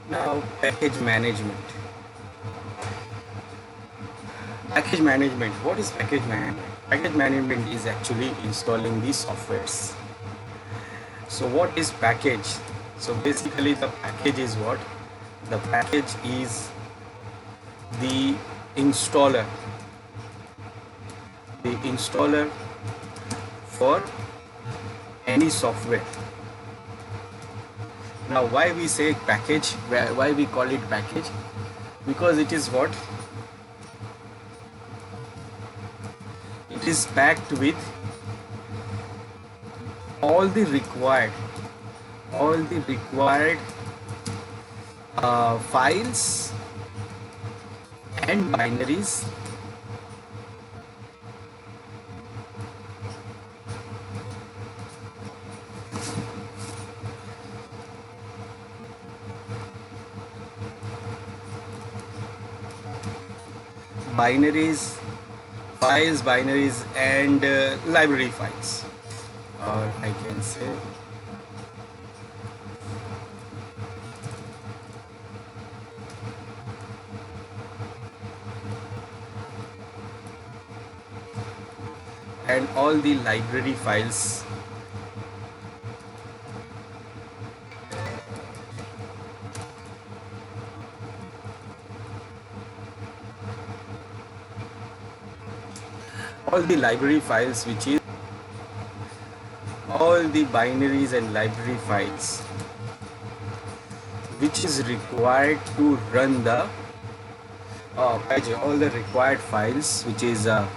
Now, package management. Package management. What is package management? Package management is actually installing the softwares. So, what is package? So, basically, the package is what? The package is the installer. The installer for any software. Now, why we say package? Why we call it package? Because it is what? It is packed with all the required files and binaries binaries files, binaries, and library files, or I can say and all the library files which is all the binaries and library files which is required to run the package, all the required files which is uh,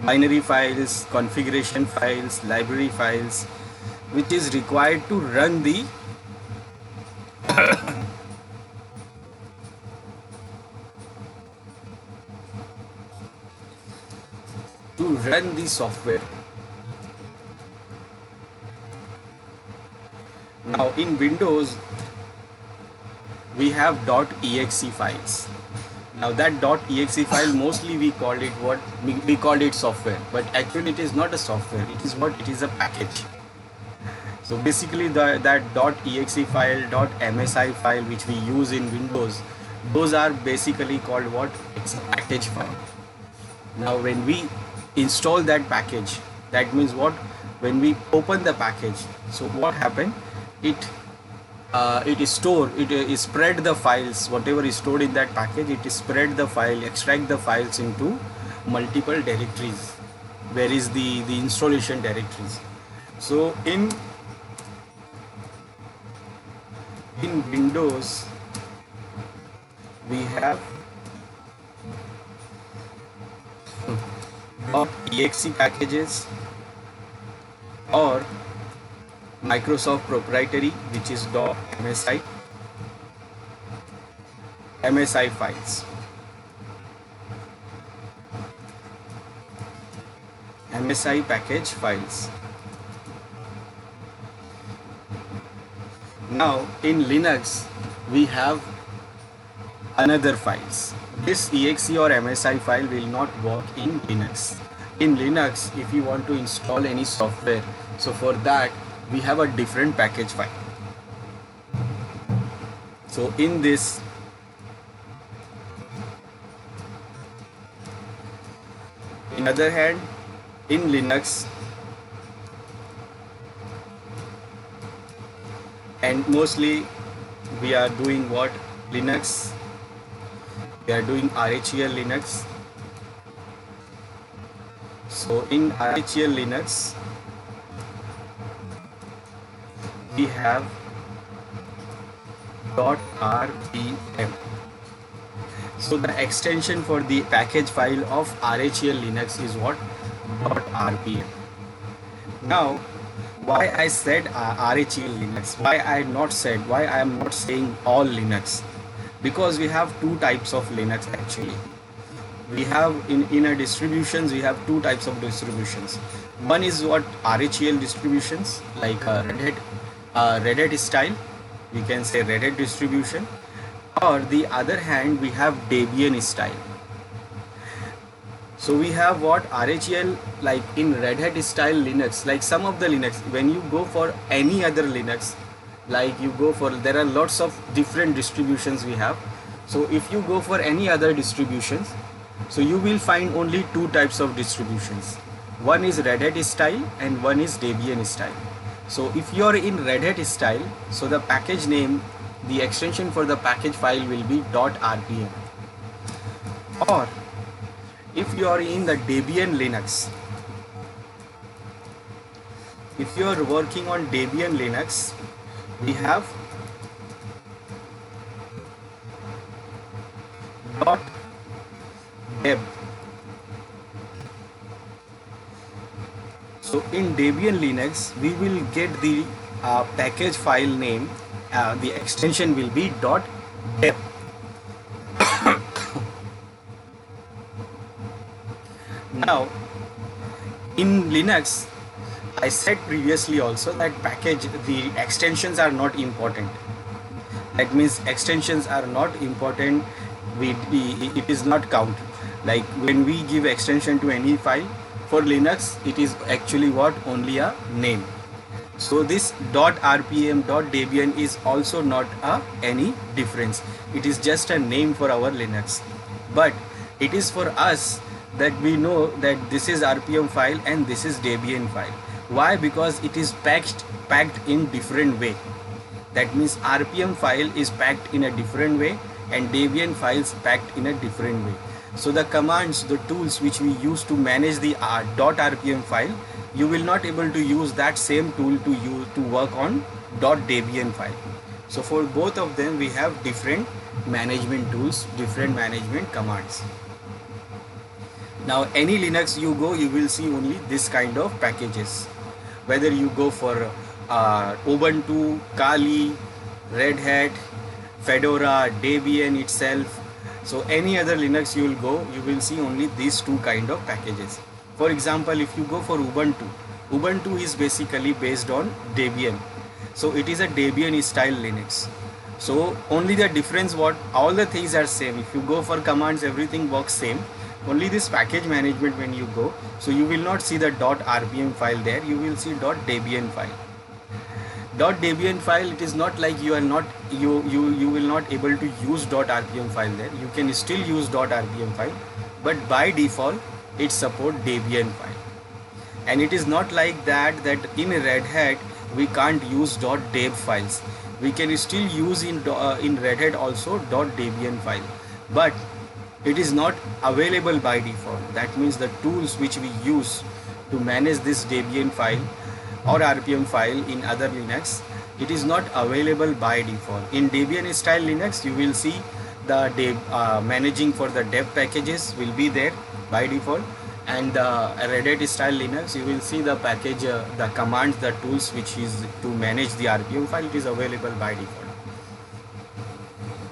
binary files, configuration files, library files, which is required to run the software. Now in Windows we have .exe files. Now that .exe file, mostly we called it what? We called it software, but actually it is not a software. It is what? It is a package. So basically that .exe file, .msi file which we use in Windows, those are basically called what? It's a package file. Now when we install that package, that means what? When we open the package, so what happened? It is spread the files, whatever is stored in that package, it is spread the file, extract the files into multiple directories, where is the installation directories. So in Windows we have .exe packages or Microsoft proprietary, which is .msi files, MSI package files. Now in Linux we have another files. This exe or MSI file will not work in Linux. In Linux, if you want to install any software, so for that we have a different package file. So in this, in other hand, in Linux, and mostly we are doing what? Linux, we are doing RHEL Linux. So in RHEL Linux we have .rpm. So the extension for the package file of RHEL Linux is what? .rpm. Now why I said RHEL Linux, why I am not saying all Linux? Because we have two types of Linux actually. We have in a distributions, we have two types of distributions. One is what? RHEL distributions, like Red Hat style, we can say Red Hat distribution, or the other hand we have Debian style. So we have what? RHEL, like in Red Hat style Linux, like some of the Linux, when you go for any other Linux, Like you go for, there are lots of different distributions we have. So if you go for any other distributions, so you will find only two types of distributions. One is Red Hat style and one is Debian style. So if you are in Red Hat style, so the package name, the extension for the package file will be .rpm. Or if you are in the Debian Linux, if you are working on Debian Linux, we have .deb. So in Debian Linux, we will get the package file name, the extension will be .deb. Now in Linux, I said previously also that package, the extensions are not important. That means extensions are not important. It is not count. Like when we give extension to any file for Linux, it is actually what, only a name. So this .rpm, .debian is also not any difference. It is just a name for our Linux. But it is for us that we know that this is RPM file and this is Debian file. Why? Because it is packed in different way. That means RPM file is packed in a different way and Debian files packed in a different way. So the commands, the tools which we use to manage the .rpm file, you will not able to use that same tool to work on .debian file. So for both of them we have different management tools, different management commands. Now any Linux you go, you will see only this kind of packages. Whether you go for Ubuntu, Kali, Red Hat, Fedora, Debian itself, so any other Linux you will go, you will see only these two kind of packages. For example, if you go for Ubuntu, Ubuntu is basically based on Debian. So it is a Debian style Linux. So only the difference, what, all the things are same. If you go for commands, everything works same. Only this package management when you go, so you will not see the .rpm file there, you will see .debian file. .debian file, it is not like you are not, you will not able to use .rpm file there. You can still use .rpm file, but by default it support Debian file. And it is not like that in Red Hat we can't use .deb files. We can still use in Red Hat also .debian file, but it is not available by default. That means the tools which we use to manage this Debian file or RPM file in other Linux, it is not available by default. In Debian style Linux, you will see the managing for the deb packages will be there by default, and the Red Hat style Linux, you will see the package, the commands, the tools which is to manage the RPM file, it is available by default.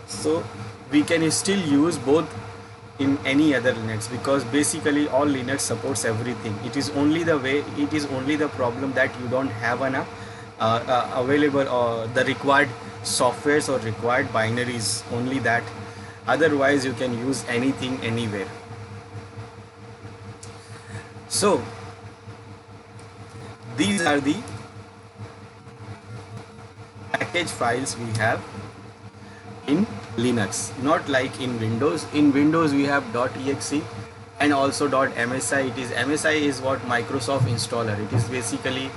So we can still use both in any other Linux, because basically all Linux supports everything. It is only the way, it is only the problem that you don't have an available or the required softwares or required binaries, only that. Otherwise you can use anything anywhere. So these are the package files we have in Linux, not like in Windows. In Windows we have .exe and also .msi. It is, MSI is what, Microsoft installer. It is basically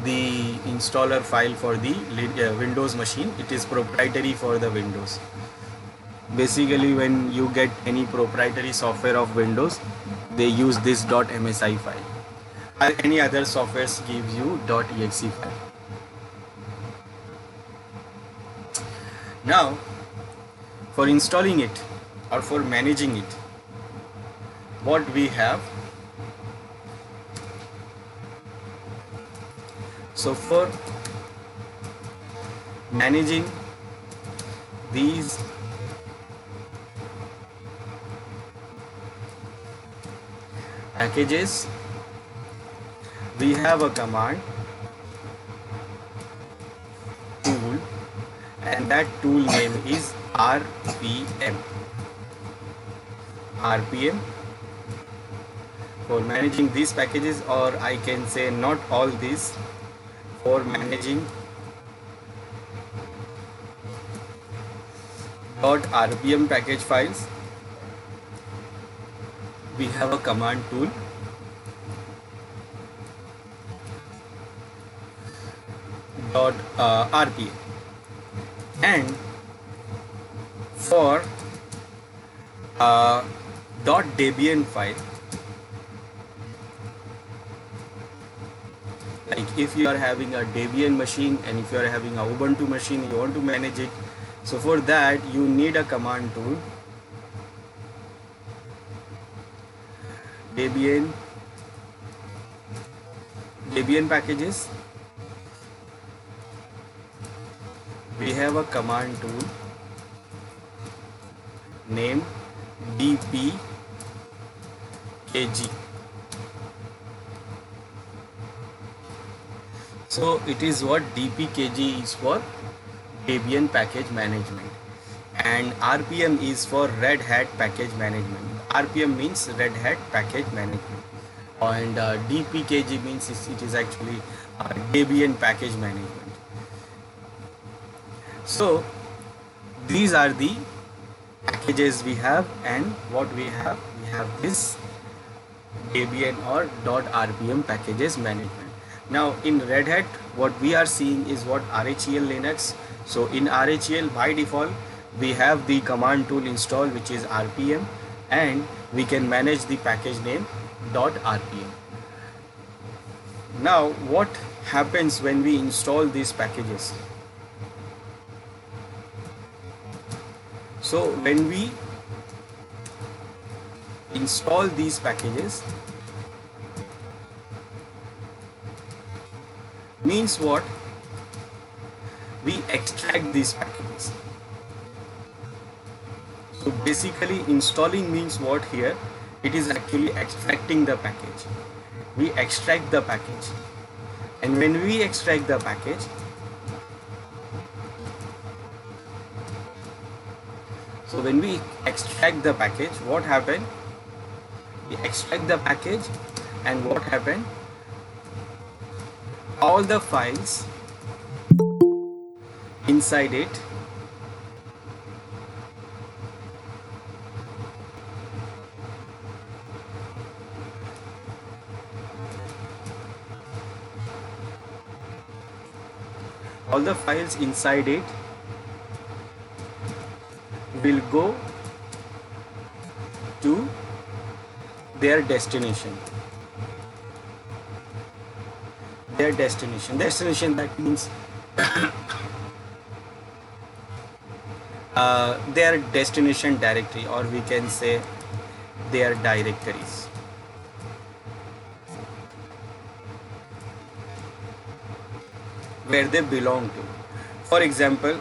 the installer file for the Windows machine. It is proprietary for the Windows. Basically when you get any proprietary software of Windows, they use this .msi file. Any other softwares gives you .exe file. Now for installing it or for managing it, what we have, so for managing these packages, we have a command tool, and that tool name is RPM. RPM for managing these packages, or I can say not all these, for managing .rpm package files, we have a command tool .rpm, and for .debian file, like if you are having a Debian machine and if you are having a Ubuntu machine, you want to manage it, so for that you need a command tool Debian packages. We have a command tool named dpkg. So it is what dpkg is for Debian package management, and RPM is for Red Hat package management. RPM means Red Hat package management, and dpkg means it is actually Debian package management. So these are the packages we have, and what we have this Debian or .rpm packages management. Now in Red Hat, what we are seeing is what RHEL Linux. So in RHEL, by default we have the command tool installed, which is RPM, and we can manage the package name .rpm. Now what happens when we install these packages? So when we install these packages, means what? We extract these packages. So basically installing means what here? It is actually extracting the package. We extract the package, and when we extract the package, so when we extract the package, what happened? We extract the package, and what happened? All the files inside it will go to their destination. Destination, that means their destination directory, or we can say their directories. Where they belong to. For example,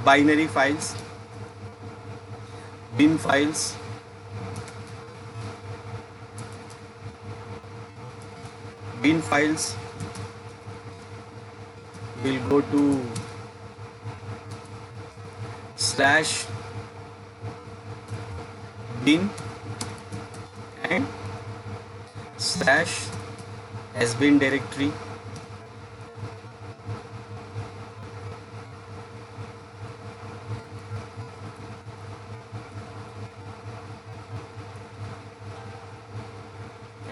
binary files, bin files, will go to /bin and /sbin directory.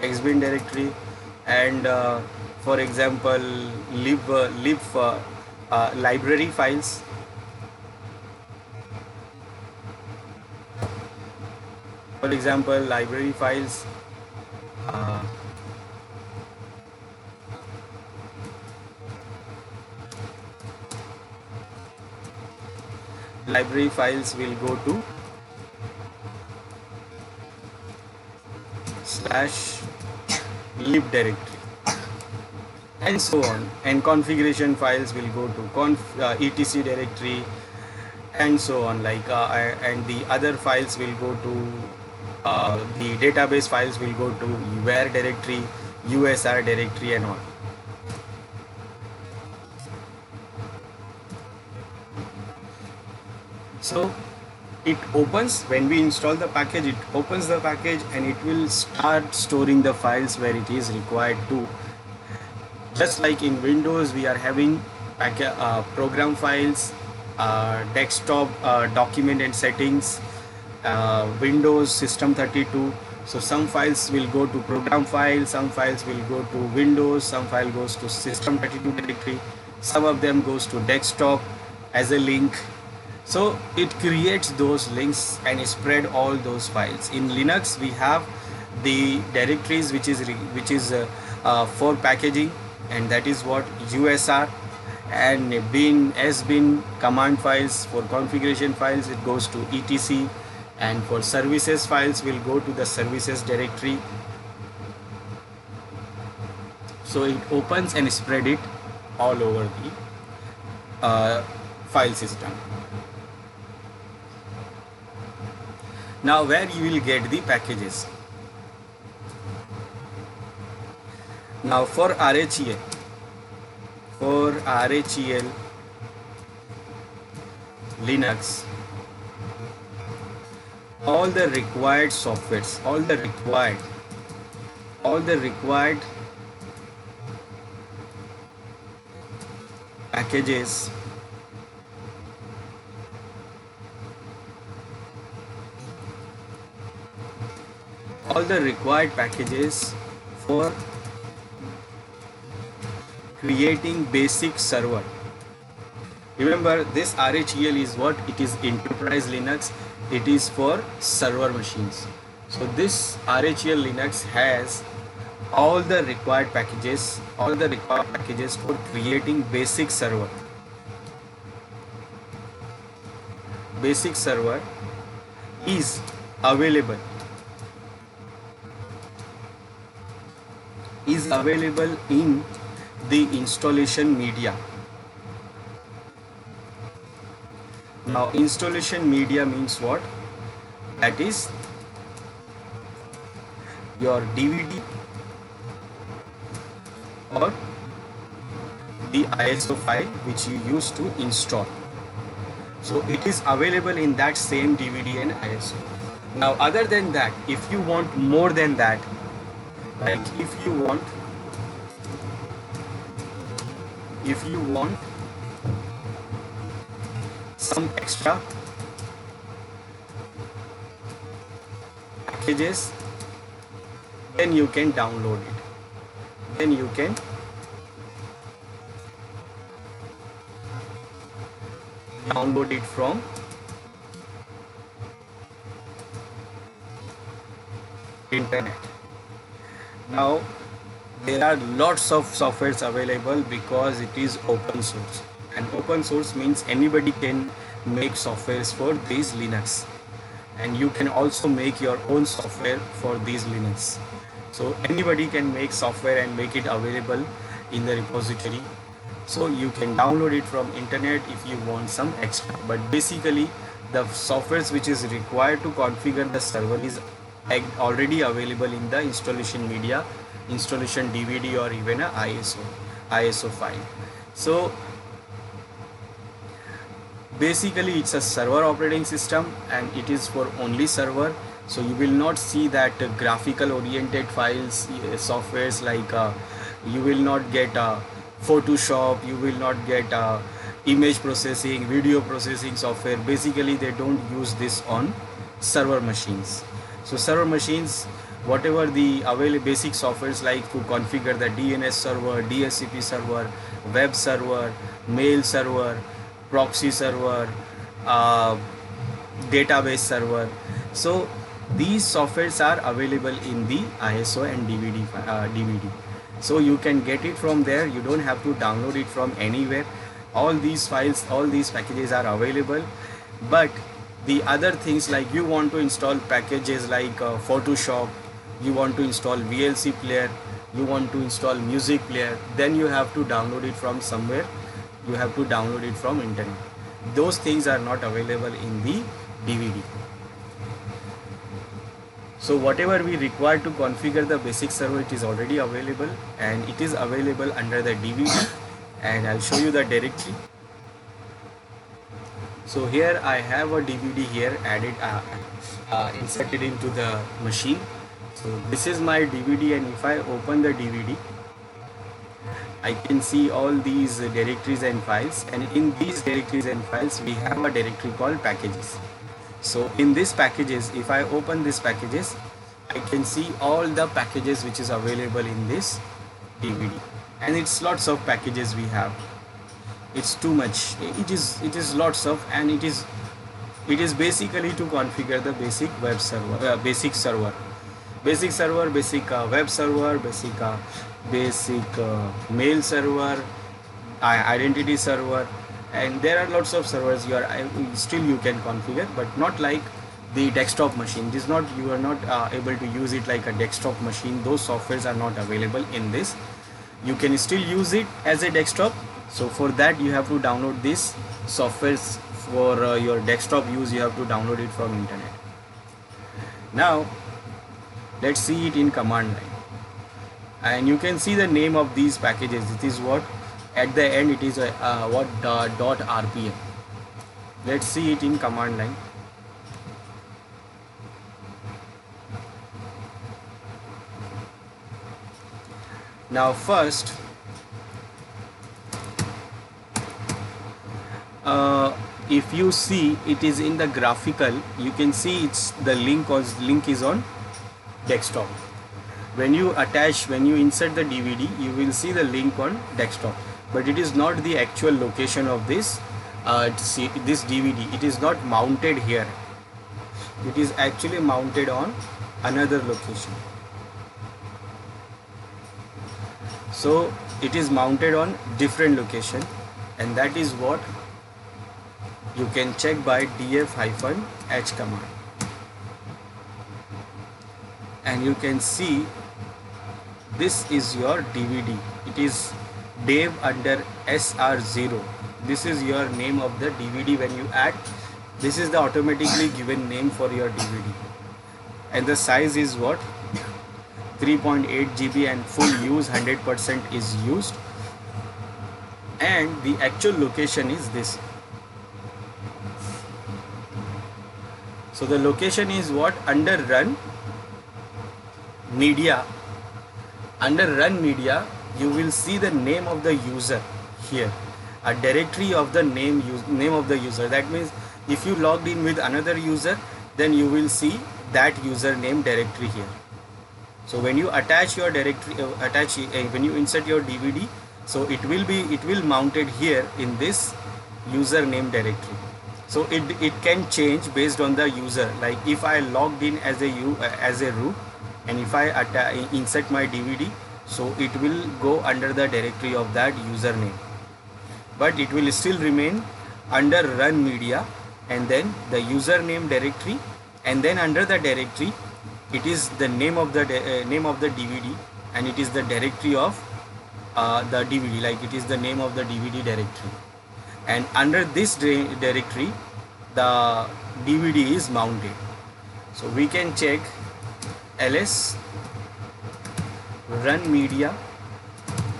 Xbin directory, and for example library files. For example, library files will go to /lib directory, and so on. And configuration files will go to etc directory, and so on. And the other files will go to the database files will go to where directory, USR directory, and all. So it opens, when we install the package, it opens the package and it will start storing the files where it is required to. Just like in Windows, we are having program files, desktop document and settings, Windows System 32. So some files will go to program file, some files will go to Windows, some file goes to System 32 directory, some of them goes to desktop as a link. So it creates those links and spread all those files. In Linux, we have the directories which is for packaging, and that is what USR, and bin sbin command files for configuration files, it goes to etc, and for services files will go to the services directory. So it opens and spread it all over the file system. Now where you will get the packages. Now for RHEL Linux, all the required softwares, all the required packages for creating basic server. Remember, this RHEL is what it is, enterprise Linux. It is for server machines. So this RHEL Linux has all the required packages for creating basic server. Basic server is available in the installation media. Now installation media means what? That is your DVD or the ISO file which you use to install. So it is available in that same DVD and ISO. Now other than that, if you want more than that, like if you want some extra packages, then you can download it. Then you can download it from internet. Now there are lots of softwares available because it is open source, and open source means anybody can make softwares for these Linux, and you can also make your own software for these Linux. So anybody can make software and make it available in the repository. So you can download it from internet if you want some extra, but basically the softwares which is required to configure the server is already available in the installation media, installation DVD, or even a ISO file. So basically it's a server operating system and it is for only server. So you will not see that graphical oriented files, softwares like you will not get Photoshop, you will not get image processing, video processing software. Basically they don't use this on server machines. So server machines, whatever the available basic softwares like to configure the DNS server, DHCP server, web server, mail server, proxy server, database server. So these softwares are available in the ISO and DVD. So you can get it from there. You don't have to download it from anywhere. All these files, all these packages are available. But the other things, like you want to install packages like Photoshop, you want to install VLC player, you want to install music player, then you have to download it from somewhere. You have to download it from internet. Those things are not available in the DVD. So whatever we require to configure the basic server, it is already available, and it is available under the DVD, and I'll show you the directory. So here I have a DVD here added, inserted into the machine. So this is my DVD, and if I open the DVD, I can see all these directories and files, and in these directories and files we have a directory called packages. So in this packages, if I open this packages, I can see all the packages which is available in this DVD, and it's lots of packages we have. It's too much. It is lots of, and it is basically to configure the basic web server, basic web server, basic mail server, identity server, and there are lots of servers still you can configure, but not like the desktop machine. This is not, you are not able to use it like a desktop machine. Those softwares are not available in this. You can still use it as a desktop. So for that you have to download this softwares for your desktop use. You have to download it from internet. Now let's see it in command line, and you can see the name of these packages. It is what at the end it is what dot rpm. Let's see it in command line. Now first if you see it is in the graphical, you can see it's the link is on desktop. When you insert the DVD, you will see the link on desktop, but it is not the actual location of this this DVD. It is not mounted here. It is actually mounted on another location. So it is mounted on different location, and that is what you can check by df-h command, and you can see this is your DVD. It is dev under sr0. This is your name of the DVD. When you add, this is the automatically given name for your DVD, and the size is what 3.8 GB, and full use 100% is used, and the actual location is this. So the location is what under run media. Under run media you will see the name of the user here, a directory of the name of the user. That means if you logged in with another user, then you will see that username directory here. So when you attach your directory, when you insert your DVD, so it will mounted here in this username directory. So it can change based on the user. Like if I logged in as a root, and if I insert my DVD, so it will go under the directory of that username, but it will still remain under run media, and then the username directory, and then under the directory it is the name of the DVD, and it is the directory of the DVD, like it is the name of the DVD directory, and under this directory the DVD is mounted. So we can check ls run media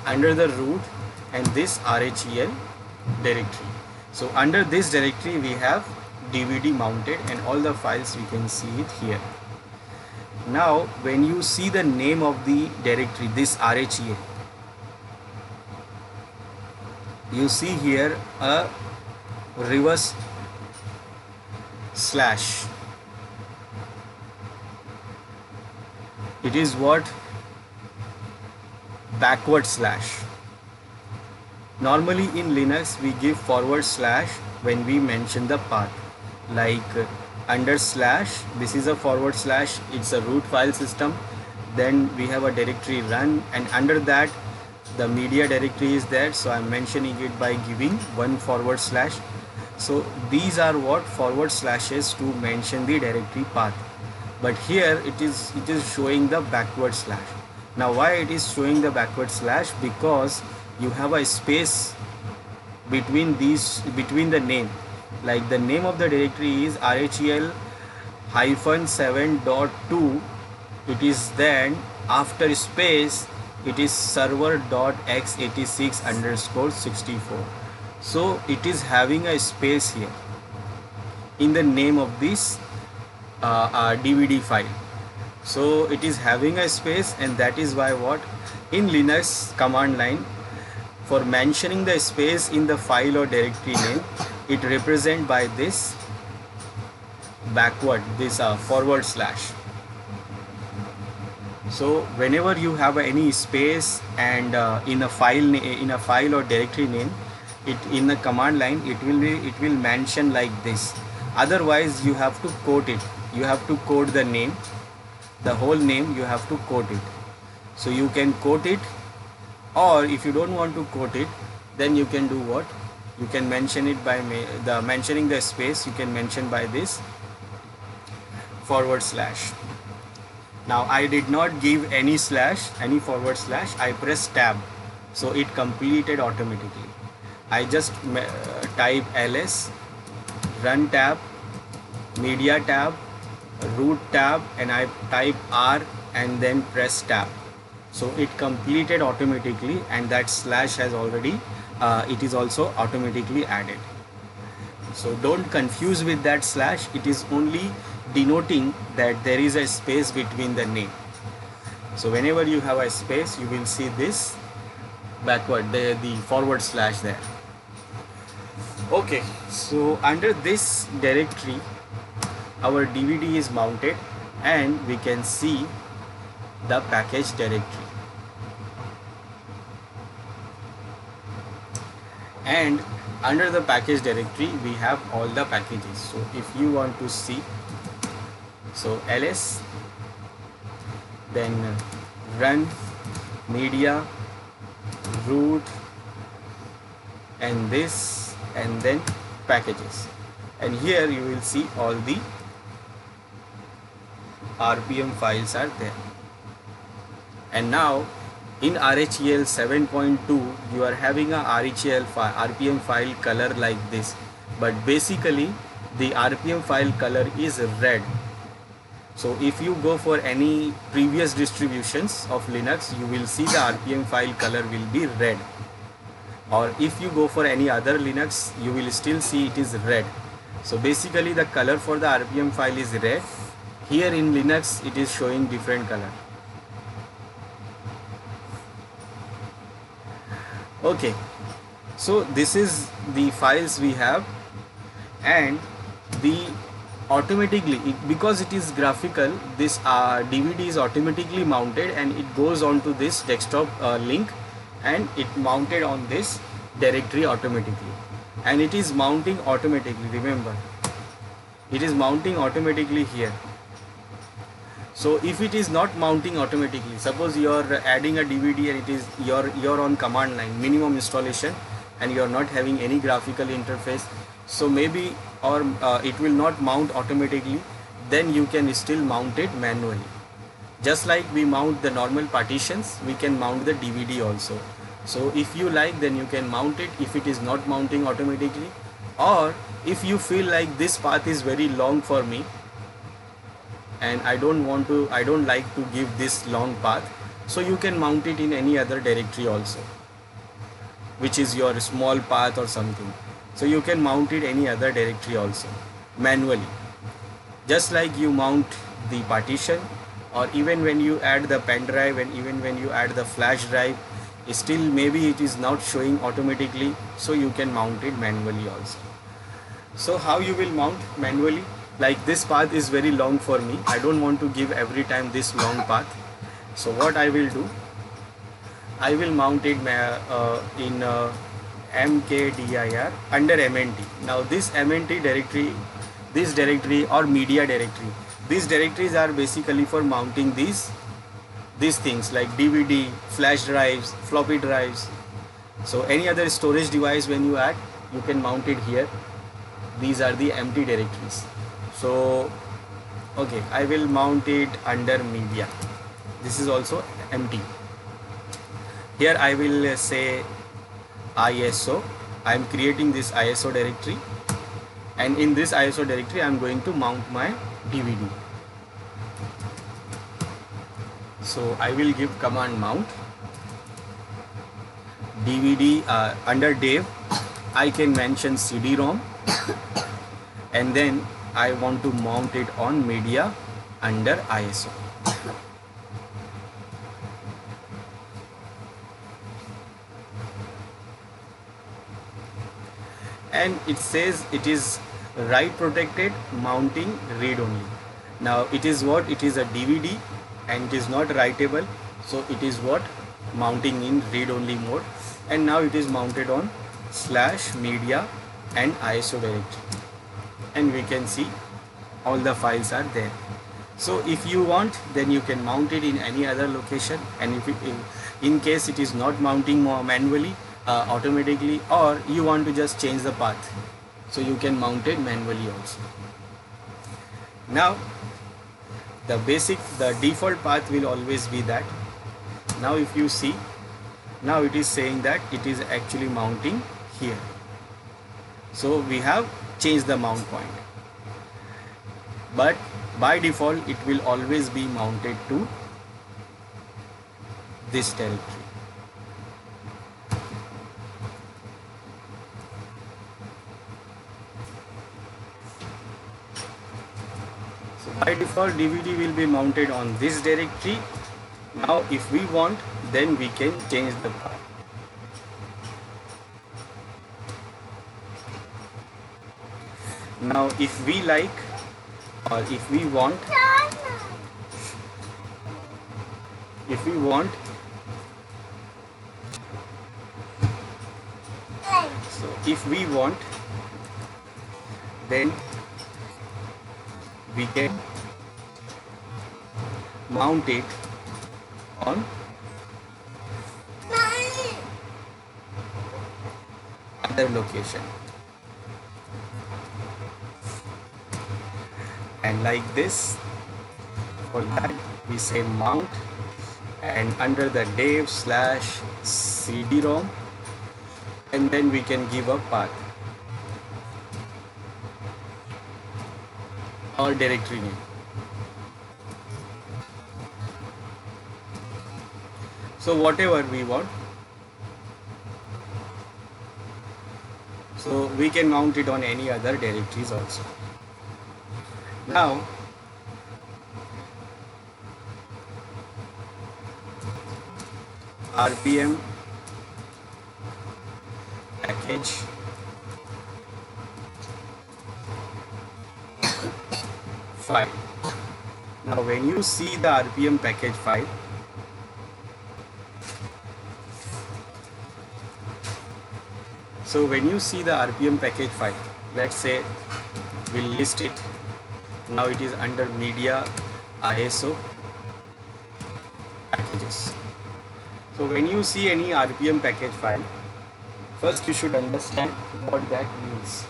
under the root and this RHEL directory. So under this directory we have DVD mounted, and all the files we can see it here. Now when you see the name of the directory, this RHEL, you see here a reverse slash. It is what backward slash. Normally in Linux we give forward slash when we mention the path, like under slash, this is a forward slash, it's a root file system. Then we have a directory run, and under that the media directory is there, so I'm mentioning it by giving one forward slash. So these are what forward slashes to mention the directory path, but here it is showing the backward slash. Now why it is showing the backward slash? Because you have a space between the name, like the name of the directory is RHEL -7.2. it is then after space it is server.x86_64. so it is having a space here in the name of this DVD file. So it is having a space, and that is why what in Linux command line For mentioning the space in the file or directory name, it represent by this backward, this forward slash. So whenever you have any space and in a file or directory name, it in the command line it will mention like this. Otherwise you have to quote it. You have to quote the name, the whole name you have to quote it. So you can quote it, or if you don't want to quote it, then you can do what? You can mention it by mentioning the space. You can mention by this forward slash. Now I did not give any slash, any forward slash. I pressed tab, so it completed automatically. I just type ls, run tab, media tab, root tab, and I type R and then press tab. So it completed automatically, and that slash has already it is also automatically added. So don't confuse with that slash. It is only denoting that there is a space between the name. So whenever you have a space, you will see this backward, the forward slash there. Okay, so under this directory our DVD is mounted, and we can see the package directory. And under the package directory we have all the packages. So if you want to see, so ls, then run, media, root, and this, and then packages, and here you will see all the RPM files are there. And now in RHEL 7.2 you are having a RPM file color like this, but basically the RPM file color is red. So if you go for any previous distributions of Linux, you will see the RPM file color will be red, or if you go for any other Linux, you will still see it is red. So basically the color for the RPM file is red. Here in Linux it is showing different color. Okay, so this is the files we have, and the automatically because it is graphical, this DVD is automatically mounted, and it goes on to this desktop link, and it mounted on this directory automatically, and it is mounting automatically. Remember, it is mounting automatically here. So if it is not mounting automatically, suppose you are adding a DVD and it is you're on command line minimum installation, and you are not having any graphical interface, so maybe or it will not mount automatically, then you can still mount it manually. Just like we mount the normal partitions, we can mount the DVD also. So if you like, then you can mount it if it is not mounting automatically, or if you feel like this path is very long for me and I don't like to give this long path, so you can mount it in any other directory also, which is your small path or something. So you can mount it any other directory also manually, just like you mount the partition, or even when you add the pen drive, and even when you add the flash drive, still maybe it is not showing automatically, so you can mount it manually also. So how you will mount manually? Like this path is very long for me, I don't want to give every time this long path. So what I will do, I will mount it in mkdir under mnt. Now this mnt directory, this directory or media directory, these directories are basically for mounting these things like DVD, flash drives, floppy drives. So any other storage device when you add, you can mount it here. These are the empty directories. So okay, I will mount it under media. This is also empty. Here I will say ISO. I am creating this ISO directory, and in this ISO directory I am going to mount my DVD. So I will give command mount DVD under dev. I can mention CD-ROM, and then I want to mount it on media under ISO. and it says it is write protected, mounting read only. Now it is what, it is a DVD and it is not writable, so it is what, mounting in read only mode. And now it is mounted on slash media and ISO directory, and we can see all the files are there. So if you want, then you can mount it in any other location, and if in case it is not mounting more manually, automatically, or you want to just change the path, so you can mount it manually also. Now the default path will always be that. Now if you see, now it is saying that it is actually mounting here, so we have changed the mount point, but by default it will always be mounted to this directory. So by default DVD will be mounted on this directory. Now if we want, then we can change the path. Now if we like, or if we want, so if we want, then we can mount it on other location, and like this. For that we say mount, and under the dev slash cd-rom, and then we can give a path or directory name. So whatever we want, so we can mount it on any other directories also. Now RPM package file. Now when you see the RPM package file, so when you see the RPM package file, let's say we'll list it. Now it is under media ISO packages. So when you see any RPM package file, first you should understand what that means.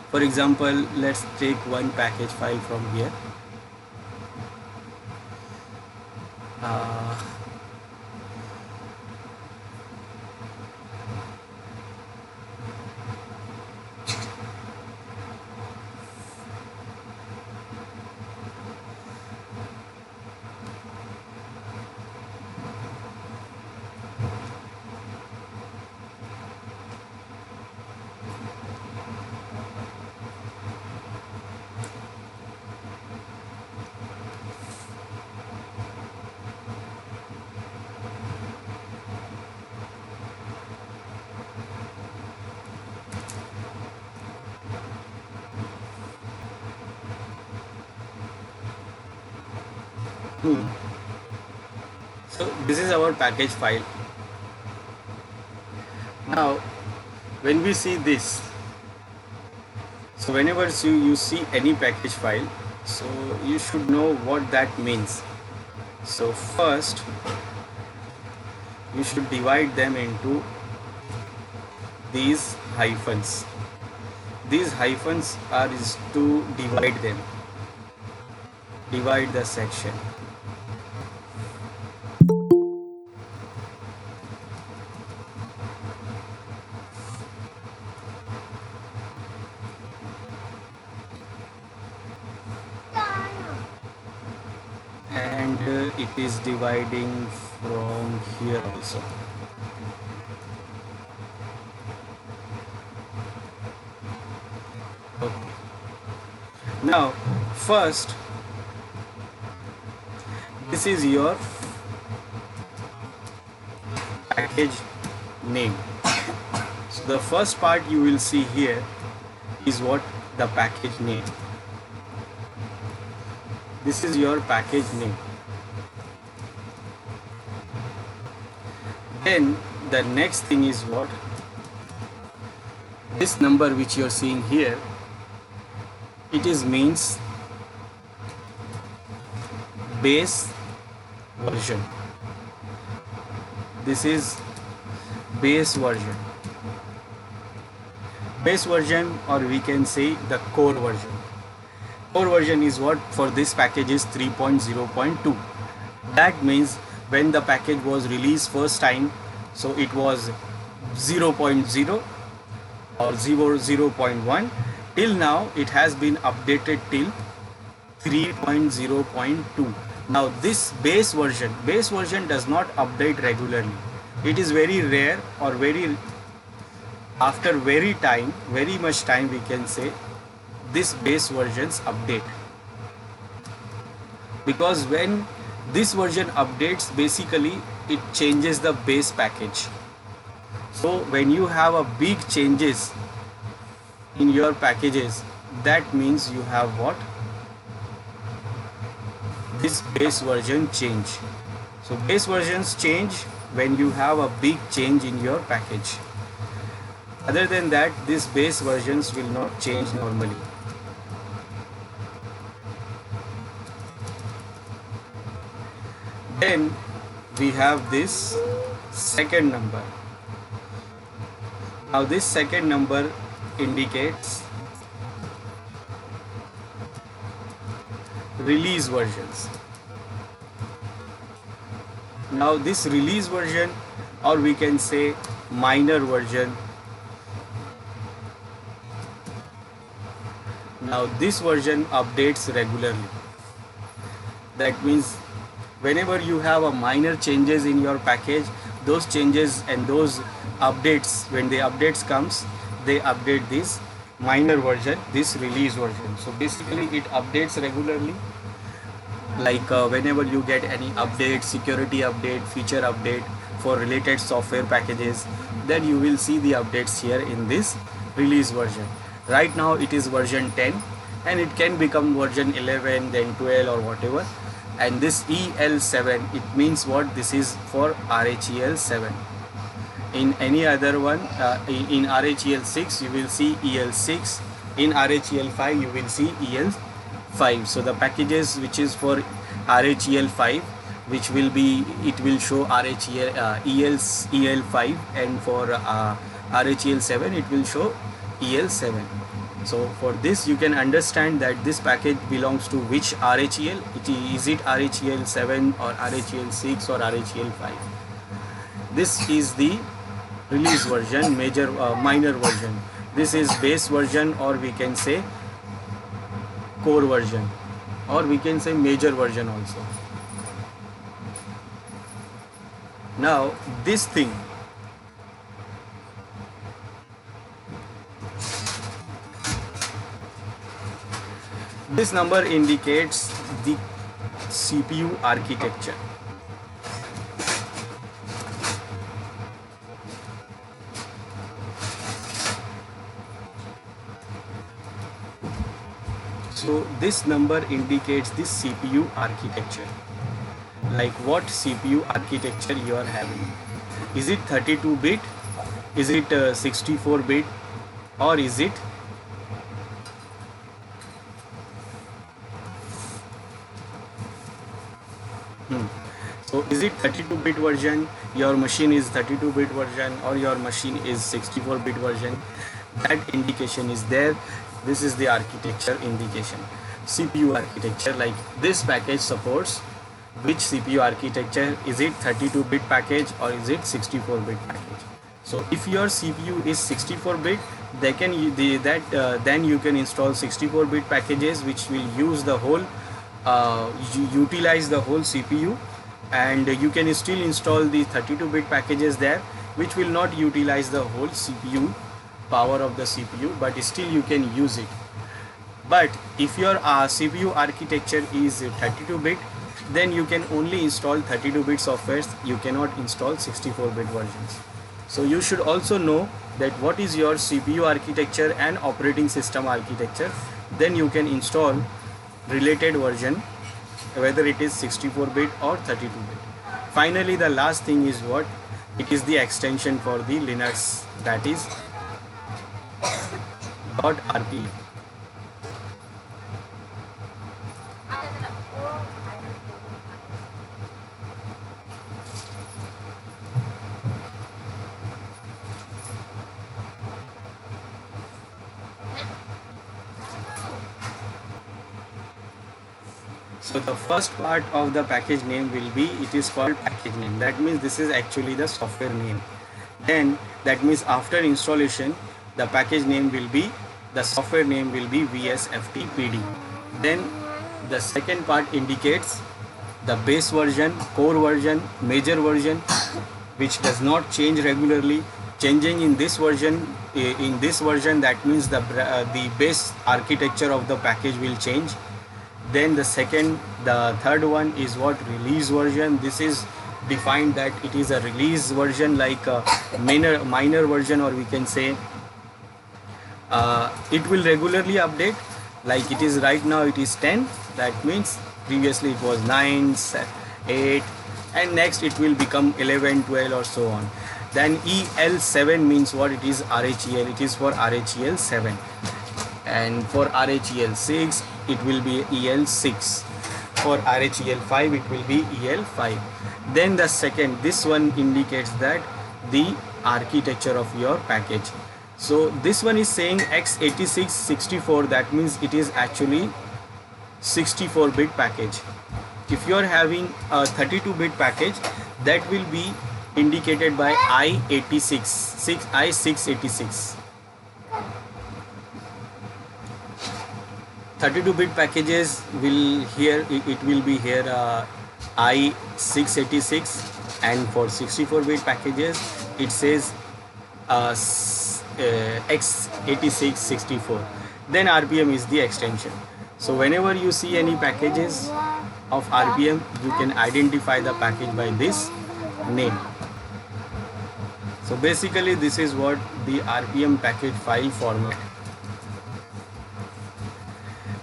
For example, let's take one package file from here. So this is our package file. Now when we see this, so whenever you see any package file, so you should know what that means. So first you should divide them into these hyphens. These hyphens are to divide them, divide the section. And it is dividing from here also. Okay. Now First, this is your package name. So the first part you will see here is what the package name. This is your package name. Then the next thing is what? This number which you are seeing here, it is means base version. This is base version. Base version, or we can say the core version. Core version is what for this package is 3.0.2. That means when the package was released first time, so it was 0.0 or 0.1. Till now it has been updated till 3.0.2. Now this base version does not update regularly. It is very rare, or after very much time we can say this base versions update, because when this version updates, basically it changes the base package. So when you have a big changes in your packages, that means you have what? This base version change. So base versions change when you have a big change in your package. Other than that, these base versions will not change normally. Then we have this second number. Now this second number indicates release versions. Now this release version, or we can say minor version. Now this version updates regularly. That means whenever you have a minor changes in your package, those changes and those updates, when the updates comes, they update this minor version, this release version. So basically it updates regularly, like whenever you get any update, security update, feature update for related software packages, then you will see the updates here in this release version. Right now it is version 10 and it can become version 11, then 12 or whatever. And this EL7, it means what? This is for RHEL 7. In any other one, in RHEL 6 you will see EL6, in RHEL 5 you will see EL5. So the packages which is for RHEL 5, which will be, it will show RHEL EL5, and for RHEL 7 it will show EL7. So for this you can understand that this package belongs to which RHEL. Is it RHEL 7 or RHEL 6 or RHEL 5? This is the release version, minor version. This is base version, or we can say core version, or we can say major version also. Now this thing, this number indicates the CPU architecture. So this number indicates the CPU architecture, like what CPU architecture you are having. Is it 32-bit? Is it 64-bit? Or is it So is it 32-bit version? Your machine is 32-bit version, or your machine is 64-bit version? That indication is there. This is the architecture indication. CPU architecture, like this package supports which CPU architecture. Is it 32-bit package or is it 64-bit package? So if your CPU is 64-bit, then you can install 64-bit packages which will use the whole utilize the whole CPU, and you can still install the 32-bit packages there which will not utilize the whole CPU power of the CPU, but still you can use it. But if your CPU architecture is 32-bit, then you can only install 32-bit softwares. You cannot install 64-bit versions. So you should also know that what is your CPU architecture and operating system architecture. Then you can install related version, whether it is 64-bit or 32-bit. Finally, the last thing is what? It is the extension for the Linux, that is .rpm. So the first part of the package name will be, it is called package name. That means this is actually the software name. Then that means after installation, the package name will be, the software name will be VSFTPD. Then the second part indicates the base version, core version, major version, which does not change regularly. Changing in this version, that means the base architecture of the package will change. Then the third one is what? Release version. This is defined that it is a release version, like a minor version, or we can say it will regularly update. Like it is right now, it is 10. That means previously it was 9, 8, and next it will become 11, 12, or so on. Then EL7 means what? It is RHEL. It is for RHEL 7. And for RHEL 6 it will be EL6. For RHEL 5 it will be EL5. Then this one indicates that the architecture of your package. So this one is saying x86-64. That means it is actually 64-bit package. If you are having a 32-bit package, that will be indicated by I686. 32-bit packages will be here I686, and for 64-bit packages it says x86-64. Then RPM is the extension. So whenever you see any packages of RPM, you can identify the package by this name. So basically this is what the RPM package file format.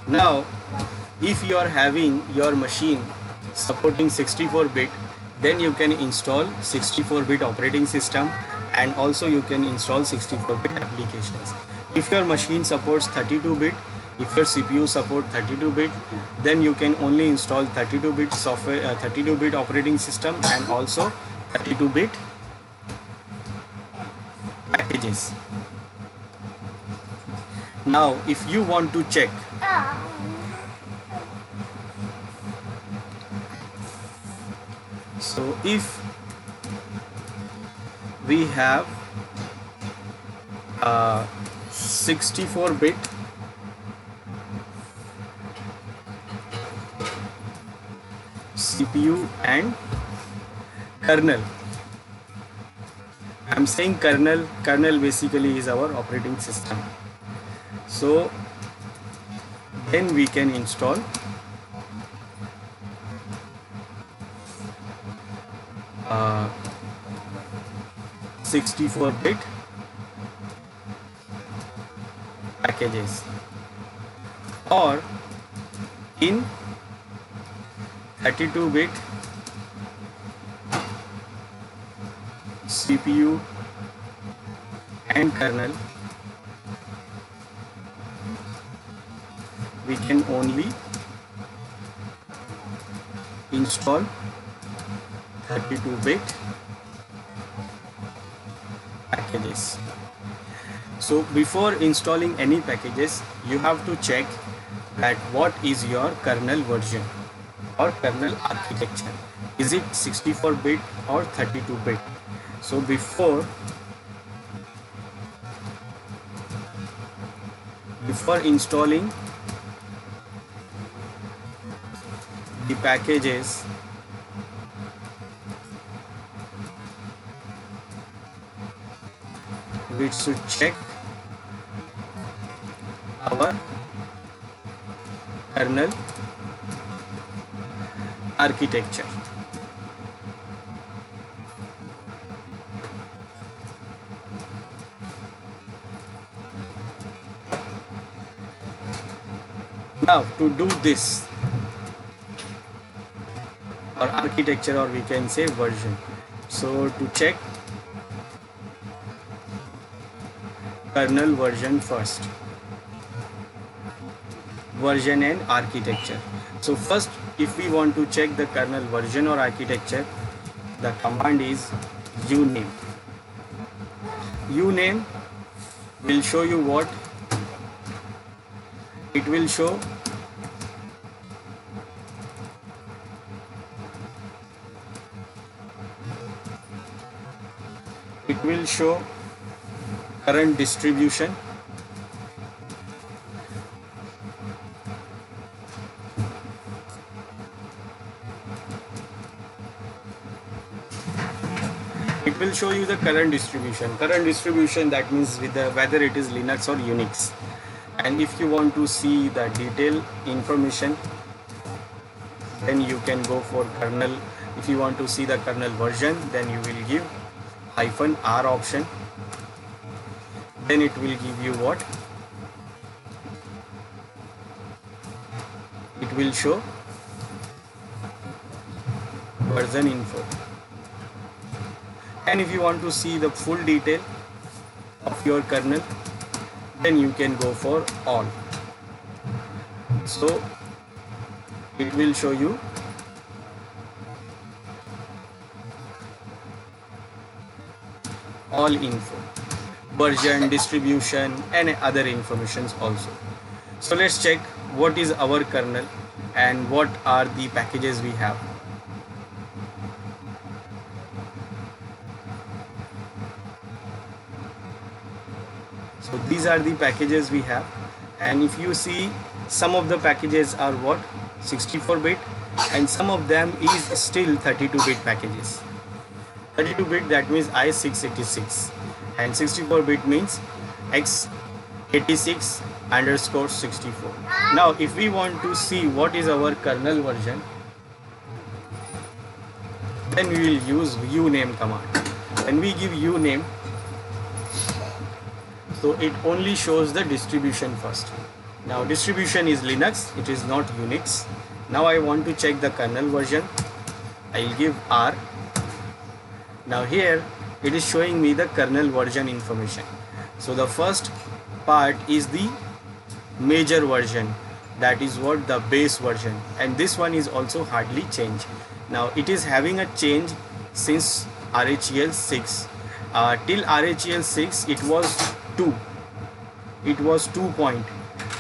Now, if you are having your machine supporting 64-bit, then you can install 64-bit operating system, and also you can install 64-bit applications. If your machine supports 32-bit, if your CPU supports 32-bit, then you can only install 32-bit software, 32-bit operating system, and also 32-bit packages. Now, if you want to check so if we have 64-bit CPU and kernel. I'm saying kernel basically is our operating system. So then we can install 64-bit packages, or in 32-bit CPU and kernel, we can only install 32-bit packages. So before installing any packages, you have to check that what is your kernel version or kernel architecture. Is it 64-bit or 32-bit? So before installing the packages, we should check our kernel architecture. Now to do this, or architecture, or we can say version, so to check kernel version first, version and architecture. So first, if we want to check the kernel version or architecture, the command is uname. Uname will show you what it will show. It will show current distribution, it will show you the current distribution. Current distribution, that means with the whether it is Linux or Unix. And if you want to see the detailed information, then you can go for kernel. If you want to see the kernel version, then you will give -r option. Then it will give you what? It will show version info. And if you want to see the full detail of your kernel, then you can go for all. So it will show you all info, version, distribution, and other informations also. So let's check what is our kernel and what are the packages we have. So these are the packages we have, and if you see, some of the packages are what, 64-bit, and some of them is still 32-bit packages. 32-bit, that means i686, and 64-bit means x86_64. Now if we want to see what is our kernel version, then we will use uname command. When we give uname, so it only shows the distribution first. Now distribution is Linux, it is not Unix. Now I want to check the kernel version. I will give R. Now here it is showing me the kernel version information. So the first part is the major version, that is what, the base version, and this one is also hardly changed. Now it is having a change since RHEL 6. Till RHEL 6 it was 2. It was 2 point,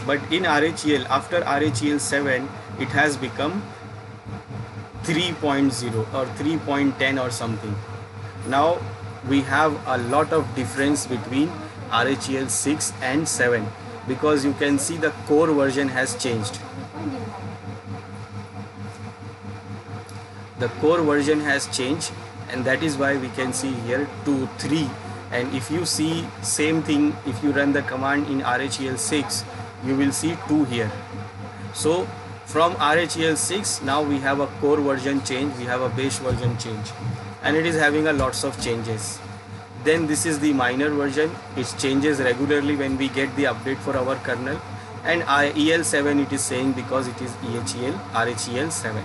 but in RHEL, after RHEL 7, it has become 3.0 or 3.10 or something. Now we have a lot of difference between RHEL 6 and 7, because you can see the core version has changed. The core version has changed, and that is why we can see here 2, 3. And if you see same thing, if you run the command in RHEL 6, you will see 2 here. So from RHEL 6, now we have a core version change, we have a base version change, and it is having a lots of changes. Then this is the minor version, it changes regularly when we get the update for our kernel. And EL7 it is saying because it is RHEL 7.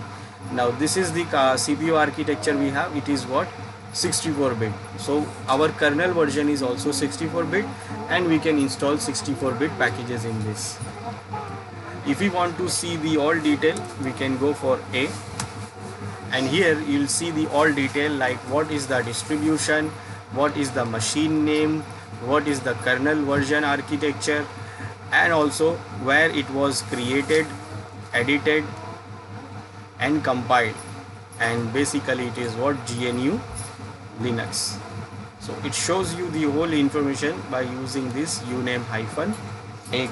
Now this is the CPU architecture we have, it is what, 64-bit. So our kernel version is also 64-bit, and we can install 64-bit packages in this. If we want to see the all detail, we can go for A, and here you'll see the all detail, like what is the distribution, what is the machine name, what is the kernel version architecture, and also where it was created, edited, and compiled. And basically it is what, GNU Linux. So it shows you the whole information by using this uname -a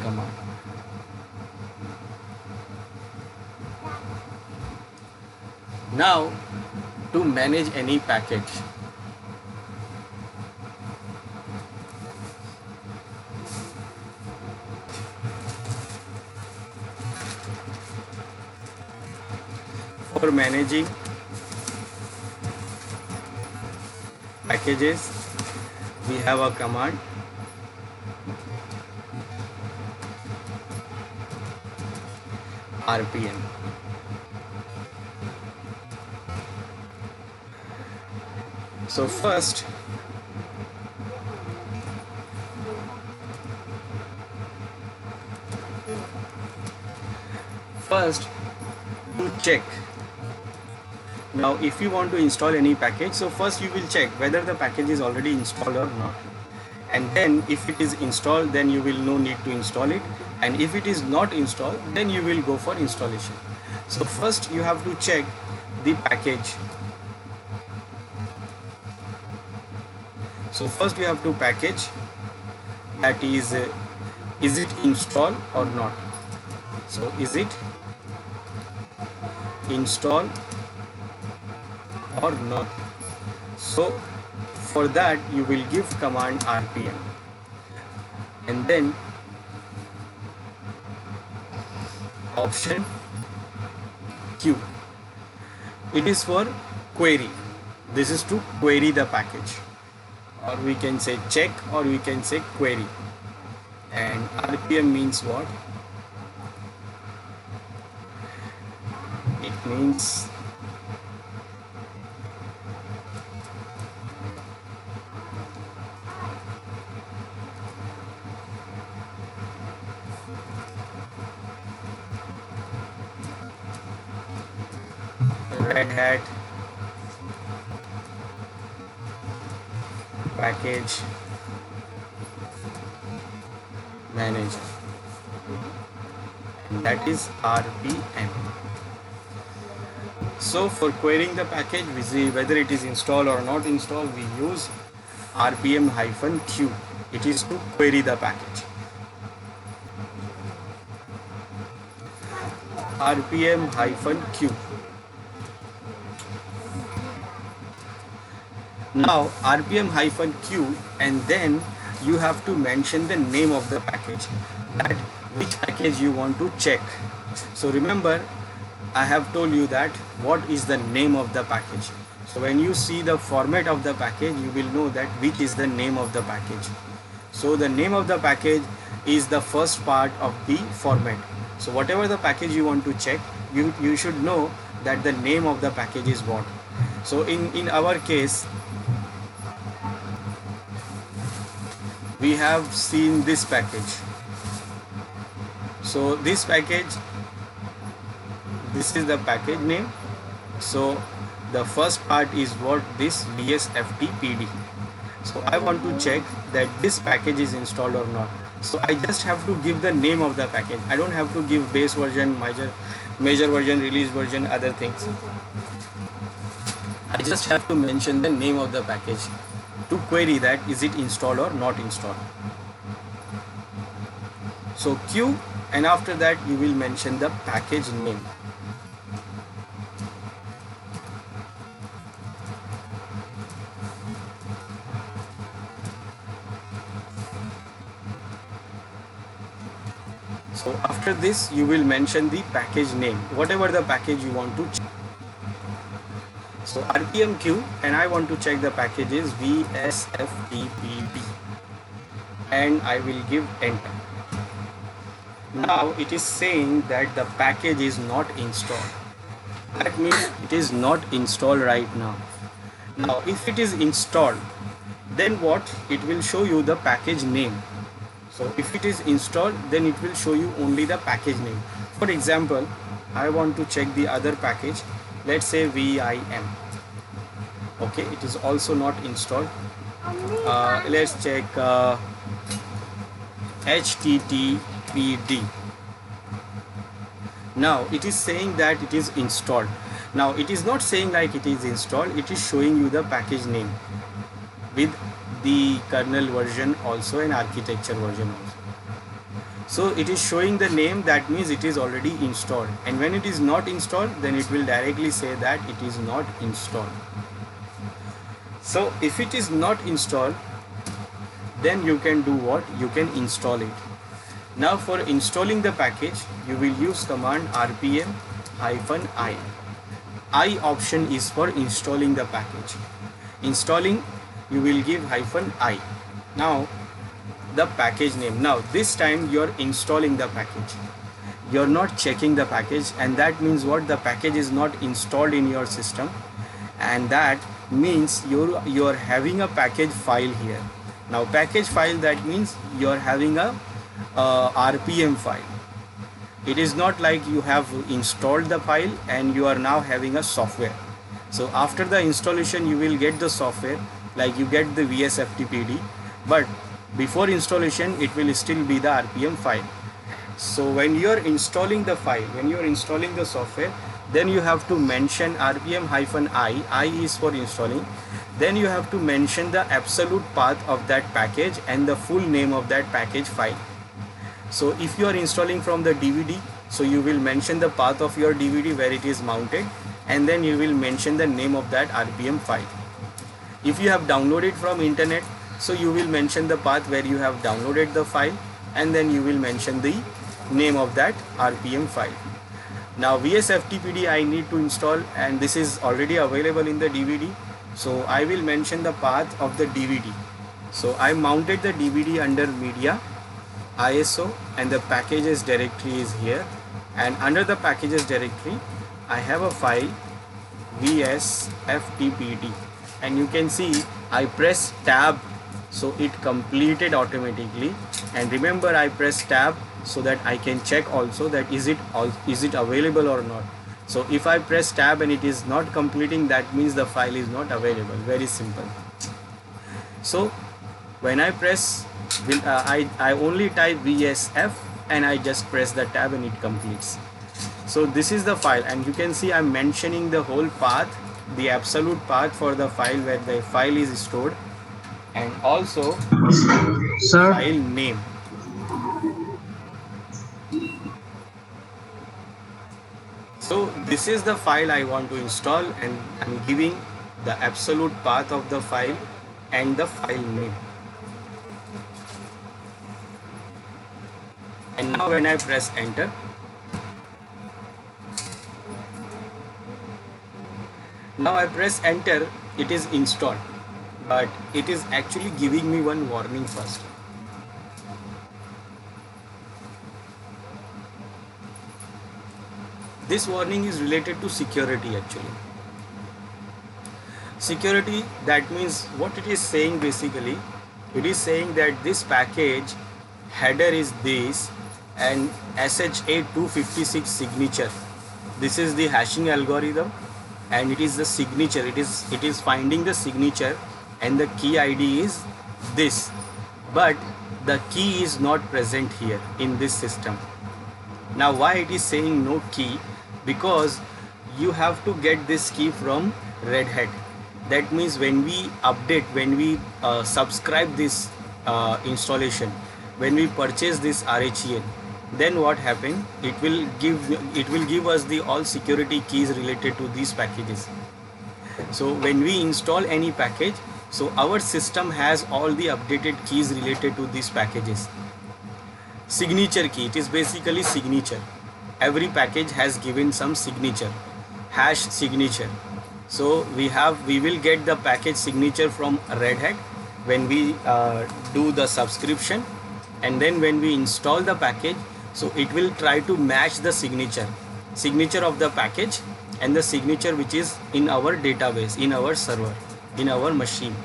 command. Now to manage any package, for managing packages, we have a command RPM. So first, to check. Now if you want to install any package, so first you will check whether the package is already installed or not, and then if it is installed, then you will no need to install it, and if it is not installed, then you will go for installation. So first you have to check the package. So first you have to package, that is it installed or not. So is it installed or not? So for that you will give command RPM, and then option Q. It is for query. This is to query the package, or we can say check, or we can say query. And RPM means what? It means Red Hat Package Manager, that is RPM. So for querying the package, we see whether it is installed or not installed, we use RPM-Q. It is to query the package. RPM-Q. Now RPM-Q, and then you have to mention the name of the package, that which package you want to check. So remember, I have told you that what is the name of the package. So when you see the format of the package, you will know that which is the name of the package. So the name of the package is the first part of the format. So whatever the package you want to check, you should know that the name of the package is what. So in our case, we have seen this package. So this package, this is the package name. So the first part is what, this VSFTPD. So I want to check that this package is installed or not. So I just have to give the name of the package. I don't have to give base version, major version, release version, other things. I just have to mention the name of the package to query that is it installed or not installed. So Q, and after that you will mention the package name. So after this you will mention the package name, whatever the package you want to check. So RPM-Q, and I want to check the package is VSFTPD, and I will give enter. Now it is saying that the package is not installed. That means it is not installed right now. Now if it is installed, then what? It will show you the package name. So if it is installed, then it will show you only the package name. For example, I want to check the other package. Let's say VIM. Okay, it is also not installed. Let's check HTTPD. Now it is saying that it is installed. Now it is not saying like it is installed, it is showing you the package name with the kernel version also and architecture version also. So it is showing the name, that means it is already installed. And when it is not installed, then it will directly say that it is not installed. So if it is not installed, then you can do what? You can install it. Now for installing the package, you will use command RPM-I. I option is for installing the package. Installing, you will give -I. Now the package name. Now this time you're installing the package. You're not checking the package, and that means what? The package is not installed in your system, and that means you're having a package file here. Now package file, that means you're having a RPM file. It is not like you have installed the file and you are now having a software. So after the installation you will get the software, like you get the VSFTPD, but before installation it will still be the RPM file. So when you are installing the file, when you are installing the software, then you have to mention RPM-I. I is for installing. Then you have to mention the absolute path of that package and the full name of that package file. So if you are installing from the DVD, so you will mention the path of your DVD where it is mounted, and then you will mention the name of that RPM file. If you have downloaded from internet, so you will mention the path where you have downloaded the file, and then you will mention the name of that RPM file. Now VSFTPD I need to install, and this is already available in the DVD, so I will mention the path of the DVD. So I mounted the DVD under media, ISO, and the packages directory is here, and under the packages directory I have a file VSFTPD, and you can see I press tab, so it completed automatically. And remember, I press tab so that I can check also that is it available or not. So if I press tab and it is not completing, that means the file is not available. Very simple. So when I press I only type VSF and I just press the tab and it completes. So this is the file, and you can see I'm mentioning the whole path, the absolute path for the file where the file is stored, and also file name. So this is the file I want to install, and I'm giving the absolute path of the file and the file name. And now when I press enter, it is installed, but it is actually giving me one warning first. This warning is related to security actually. Security, that means what it is saying basically, it is saying that this package header is this, and SHA-256 signature. This is the hashing algorithm, and it is the signature. It is finding the signature, and the key ID is this, but the key is not present here in this system. Now why it is saying no key? Because you have to get this key from Red Hat. That means when we update, when we subscribe this installation, when we purchase this RHEL, then what happened? It will give us the all security keys related to these packages. So when we install any package, so our system has all the updated keys related to these packages. Signature key, it is basically signature. Every package has given some signature, hash signature. So we will get the package signature from Red Hat when we do the subscription, and then when we install the package, so it will try to match the signature of the package and the signature which is in our database, in our server, in our machine.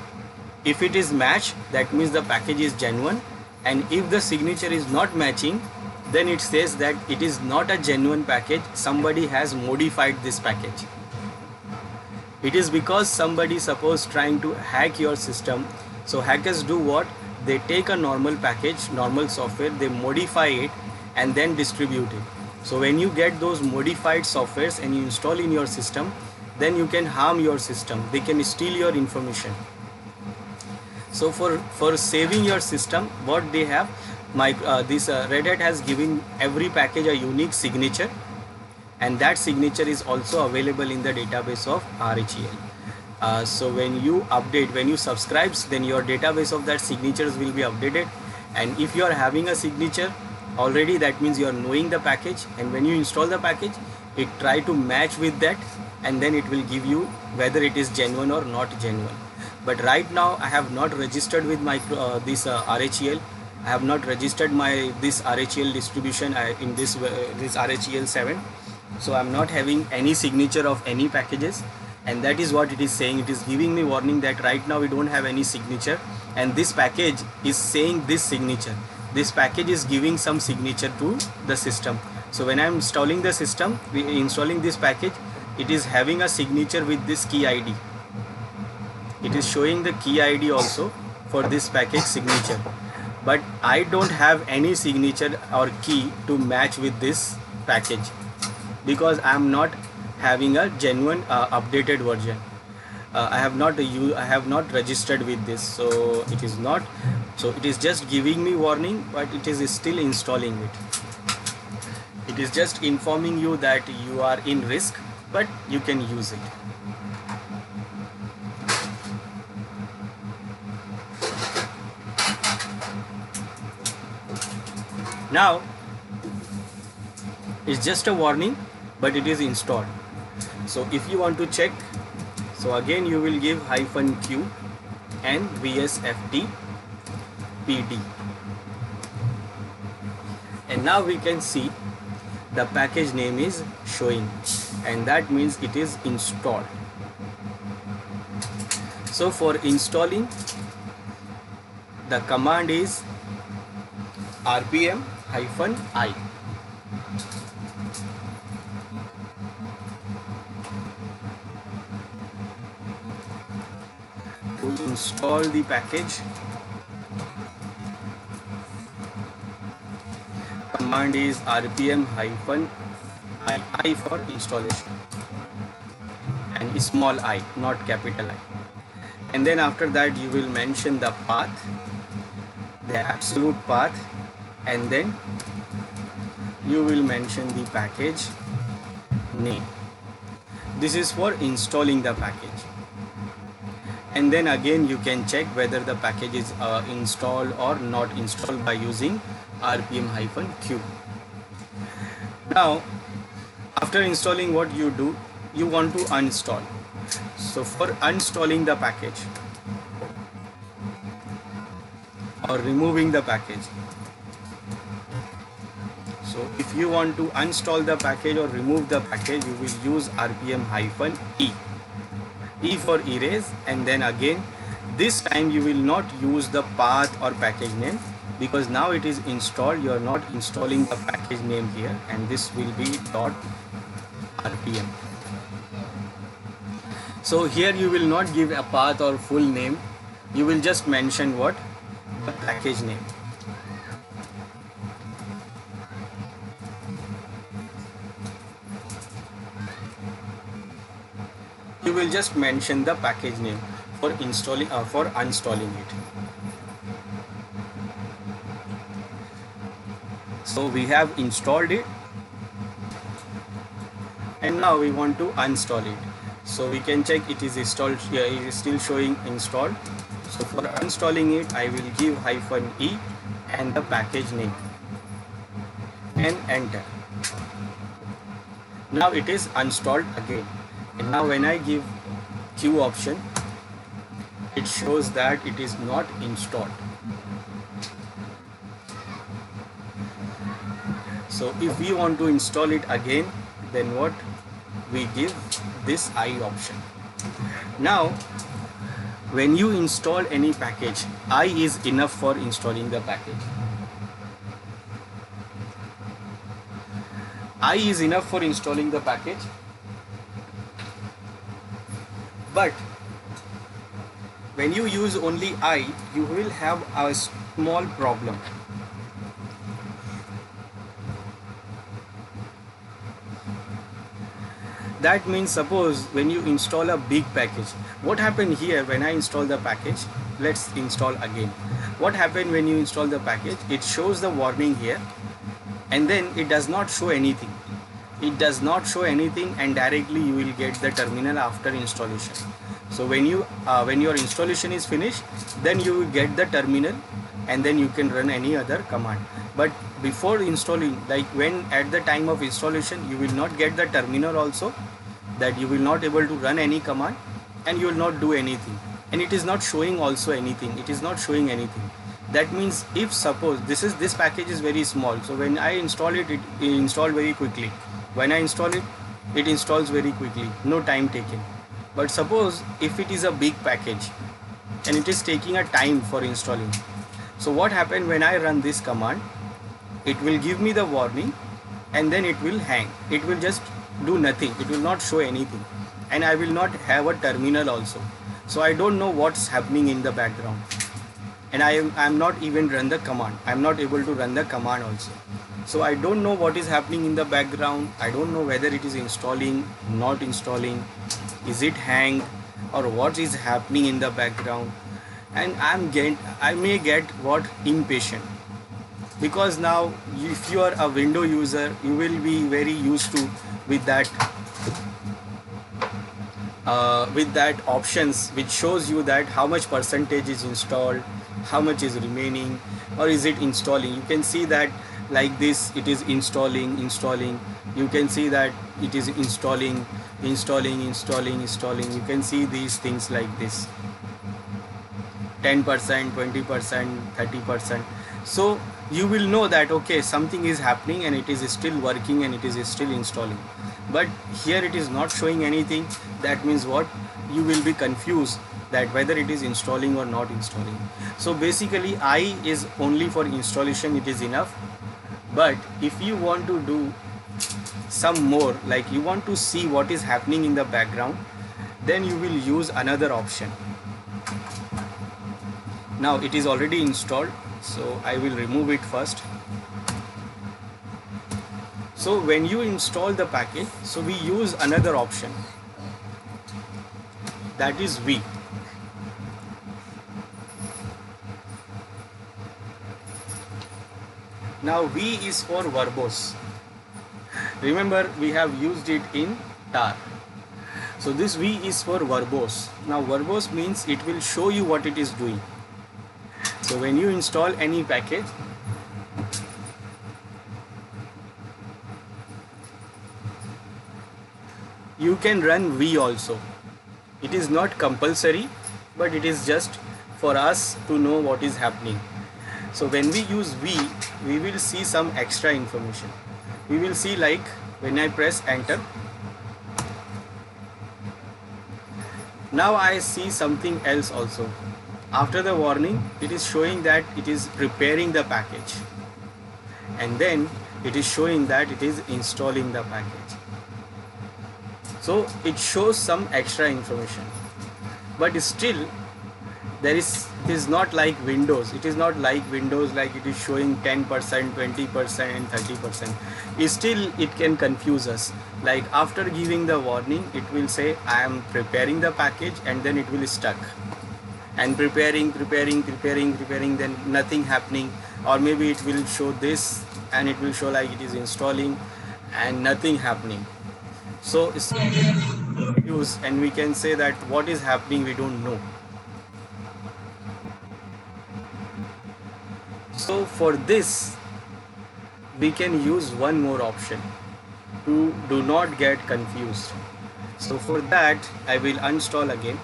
If it is matched, that means the package is genuine, and if the signature is not matching, then it says that it is not a genuine package, somebody has modified this package. It is because somebody, suppose, trying to hack your system. So hackers do what? They take a normal package, normal software, they modify it and then distribute it. So when you get those modified softwares and you install in your system, then you can harm your system. They can steal your information. So for saving your system, what they have, this Red Hat has given every package a unique signature, and that signature is also available in the database of RHEL. So when you update, when you subscribe, then your database of that signatures will be updated, and if you are having a signature already, that means you are knowing the package, and when you install the package, it try to match with that, and then it will give you whether it is genuine or not genuine. But right now I have not registered with my this RHEL. I have not registered my this RHEL distribution in this RHEL 7, so I'm not having any signature of any packages, and that is what it is saying. It is giving me warning that right now we don't have any signature, and this package is saying this signature. This package is giving some signature to the system. So when I'm installing the system, installing this package, it is having a signature with this key ID. It is showing the key ID also for this package signature, but I don't have any signature or key to match with this package because I am not having a genuine updated version. I have not registered with this, so it is not. So it is just giving me warning, but it is still installing it. It is just informing you that you are in risk, but you can use it. Now it's just a warning, but it is installed. So if you want to check, so again you will give -q and vsft pd, and now we can see the package name is showing, and that means it is installed. So for installing, the command is rpm-i. To install the package, command is rpm-i for installation, and small I, not capital I. And then after that you will mention the path, the absolute path, and then you will mention the package name. This is for installing the package. And then again you can check whether the package is installed or not installed by using rpm-q. Now after installing, what you do, you want to uninstall. So for uninstalling the package or removing the package, so if you want to uninstall the package or remove the package, you will use rpm-e. E for erase, and then again this time you will not use the path or package name, because now it is installed. You are not installing the package name here, and this will be .rpm. So here you will not give a path or full name, you will just mention what? The package name. You will just mention the package name for installing for uninstalling it. So we have installed it, and now we want to uninstall it. So we can check it is installed here. It is still showing installed. So for uninstalling it, I will give -e and the package name and enter. Now it is installed again. And now when I give Q option, it shows that it is not installed. So if we want to install it again, then what? We give this I option. Now when you install any package, I is enough for installing the package. I is enough for installing the package. But when you use only I, you will have a small problem. That means, suppose when you install a big package, what happened here when I install the package? Let's install again. What happened when you install the package? It shows the warning here, and then it does not show anything. It does not show anything, and directly you will get the terminal after installation. So when your installation is finished, then you will get the terminal, and then you can run any other command. But before installing, like when at the time of installation, you will not get the terminal also, that you will not able to run any command and you will not do anything, and it is not showing also anything, it is not showing anything. That means if suppose this package is very small, so when I install it, it install very quickly. When I install it, it installs very quickly, no time taken. But suppose if it is a big package and it is taking a time for installing, so what happened when I run this command, it will give me the warning and then it will hang, it will just do nothing, it will not show anything, and I will not have a terminal also. So I don't know what's happening in the background, and I'm not even run the command, I'm not able to run the command also. So I don't know what is happening in the background, I don't know whether it is installing, not installing, is it hang, or what is happening in the background. And I may get what impatient, because now if you are a window user, you will be very used to with that options which shows you that how much percentage is installed, how much is remaining, or is it installing. You can see that like this, it is installing. You can see that it is installing. You can see these things like this, 10%, 20%, 30%. So you will know that okay, something is happening and it is still working and it is still installing. But here it is not showing anything. That means what? You will be confused that whether it is installing or not installing. So basically I is only for installation, it is enough. But if you want to do some more, like you want to see what is happening in the background, then you will use another option. Now it is already installed, so I will remove it first. So when you install the package, so we use another option, that is V. Now V is for verbose. Remember we have used it in tar. So this V is for verbose. Now verbose means it will show you what it is doing. So when you install any package, you can run V also. It is not compulsory, but it is just for us to know what is happening. So when we use V, we will see some extra information. We will see, like when I press enter, now I see something else also. After the warning, it is showing that it is preparing the package, and then it is showing that it is installing the package. So it shows some extra information, but still it is not like Windows. It is not like Windows, like it is showing 10%, 20% and 30%. Still it can confuse us. Like after giving the warning, it will say I am preparing the package, and then it will stuck and preparing, then nothing happening. Or maybe it will show this and it will show like it is installing and nothing happening. So it's confused, and we can say that what is happening we don't know. So for this we can use one more option to do not get confused. So for that I will uninstall again.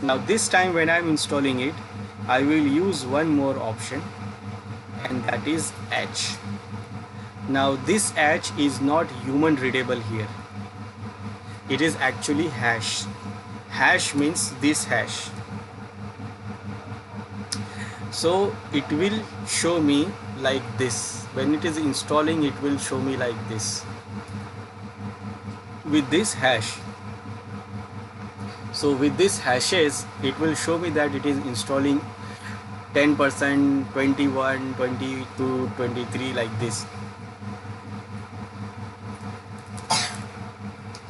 Now this time when I am installing it, I will use one more option, and that is H. Now this H is not human readable here. It is actually hash. Hash means this hash. So it will show me like this. When it is installing, it will show me like this with this hash. So with these hashes, it will show me that it is installing 10%, 21, 22, 23 like this.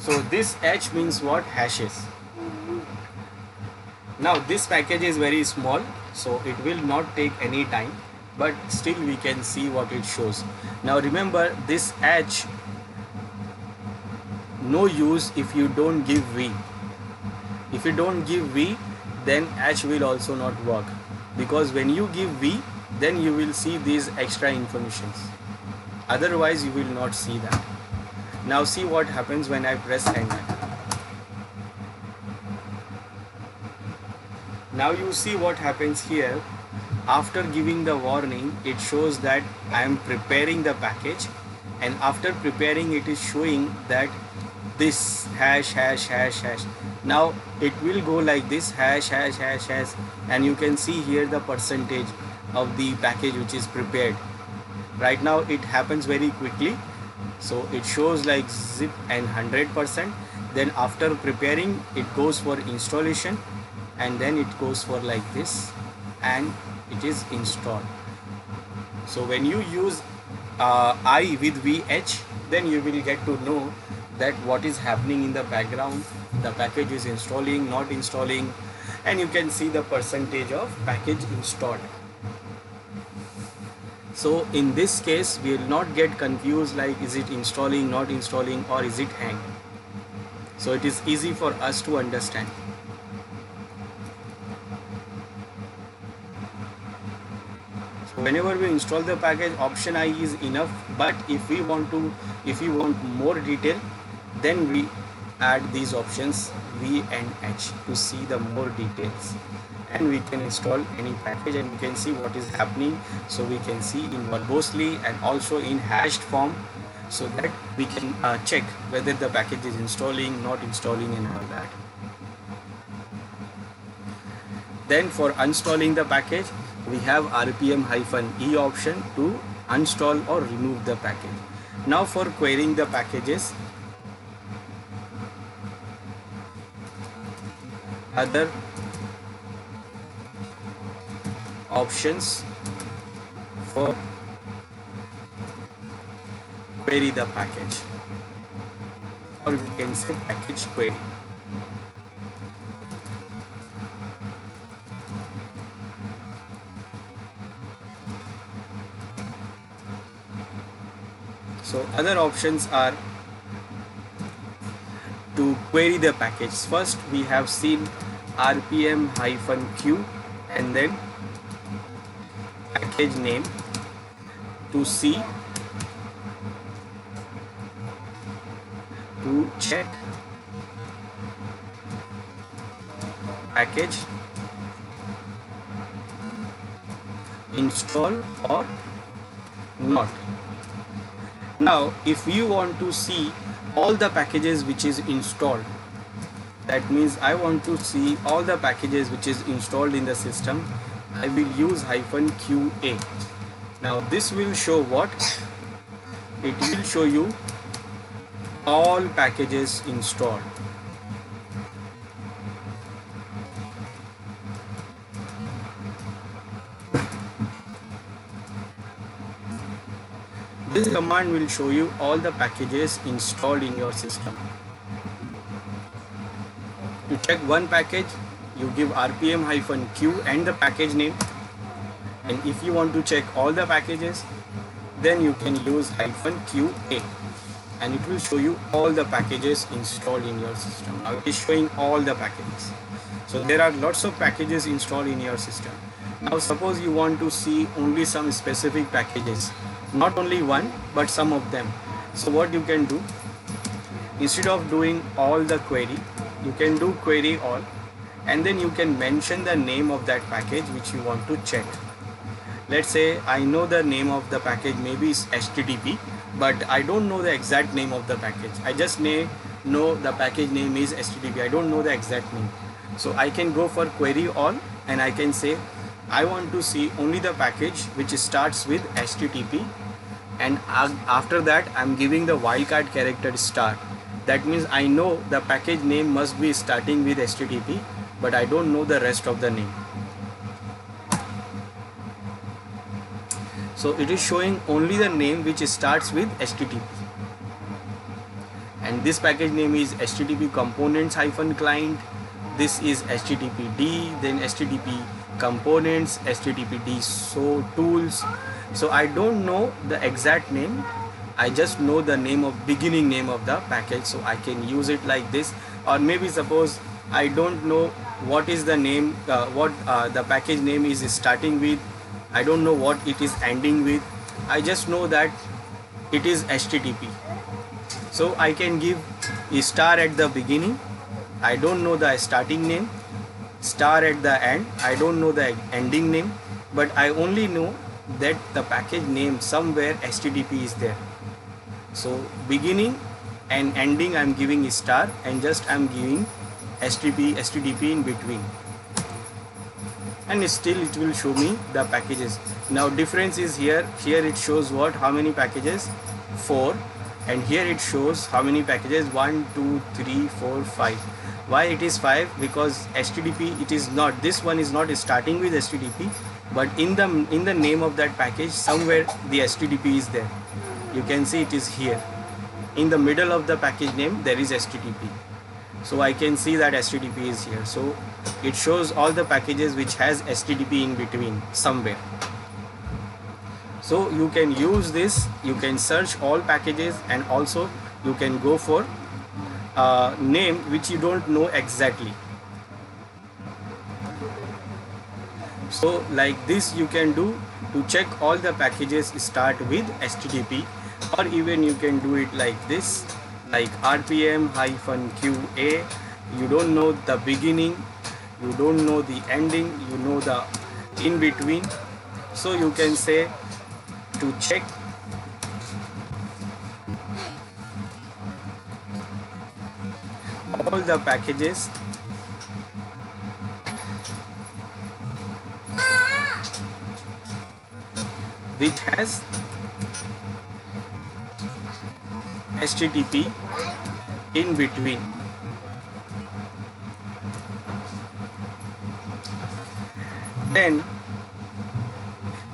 So this H means what? Hashes. Now this package is very small, so it will not take any time, but still we can see what it shows. Now remember, this H no use if you don't give V. If you don't give V, then H will also not work, because when you give V, then you will see these extra informations. Otherwise you will not see that. Now see what happens when I press enter. Now you see what happens here. After giving the warning, it shows that I am preparing the package, and after preparing it is showing that this hash hash hash hash. Now it will go like this, hash hash hash hash, and you can see here the percentage of the package which is prepared. Right now it happens very quickly, so it shows like zip and 100%. Then after preparing it goes for installation, and then it goes for like this, and it is installed. So when you use I with VH, then you will get to know that what is happening in the background. The package is installing, not installing, and you can see the percentage of package installed. So in this case we will not get confused like is it installing, not installing, or is it hang. So it is easy for us to understand. So whenever we install the package, option I is enough, but if we want more detail, then we add these options V and H to see the more details, and we can install any package and we can see what is happening. So we can see in verbosely and also in hashed form, so that we can check whether the package is installing, not installing, and all that. Then for uninstalling the package, we have RPM-E option to uninstall or remove the package. Now for querying the packages, other options for query the package, or we can say package query. So other options are to query the package. First we have seen RPM-Q and then package name to see, to check package install or not. Now if you want to see all the packages which is installed, that means I want to see all the packages which is installed in the system, I will use -QA. Now this will show what? It will show you all packages installed. This command will show you all the packages installed in your system. To check one package, you give RPM-Q and the package name, and if you want to check all the packages, then you can use -QA, and it will show you all the packages installed in your system. Now it is showing all the packages. So there are lots of packages installed in your system. Now suppose you want to see only some specific packages, not only one but some of them. So what you can do, instead of doing all the query, you can do query all, and then you can mention the name of that package which you want to check. Let's say I know the name of the package maybe is HTTP, but I don't know the exact name of the package. I just know the package name is HTTP. I don't know the exact name. So I can go for query all, and I can say I want to see only the package which starts with HTTP, and after that I'm giving the wildcard character star. That means I know the package name must be starting with HTTP, but I don't know the rest of the name. So it is showing only the name which starts with HTTP, and this package name is HTTP components-client. This is HTTPD, then HTTP components, HTTPD so tools. So I don't know the exact name, I just know the name of beginning name of the package, so I can use it like this. Or maybe suppose I don't know what is the name, the package name is starting with, I don't know what it is ending with, I just know that it is HTTP. So I can give a star at the beginning, I don't know the starting name, star at the end, I don't know the ending name, but I only know that the package name somewhere HTTP is there. So beginning and ending I'm giving a star, and just I'm giving HTTP in between, and still it will show me the packages. Now difference is here it shows what, how many packages, 4, and here it shows how many packages, 1 2 3 4 5. Why it is 5? Because HTTP, it is not, this one is not starting with HTTP, but in the name of that package somewhere the HTTP is there. You can see it is here in the middle of the package name, there is HTTP. So I can see that HTTP is here. So it shows all the packages which has HTTP in between somewhere. So you can use this, you can search all packages, and also you can go for name which you don't know exactly. So like this you can do to check all the packages start with HTTP, or even you can do it like this, like RPM-QA. You don't know the beginning, you don't know the ending, you know the in between. So you can say to check all the packages which has HTTP in between. Then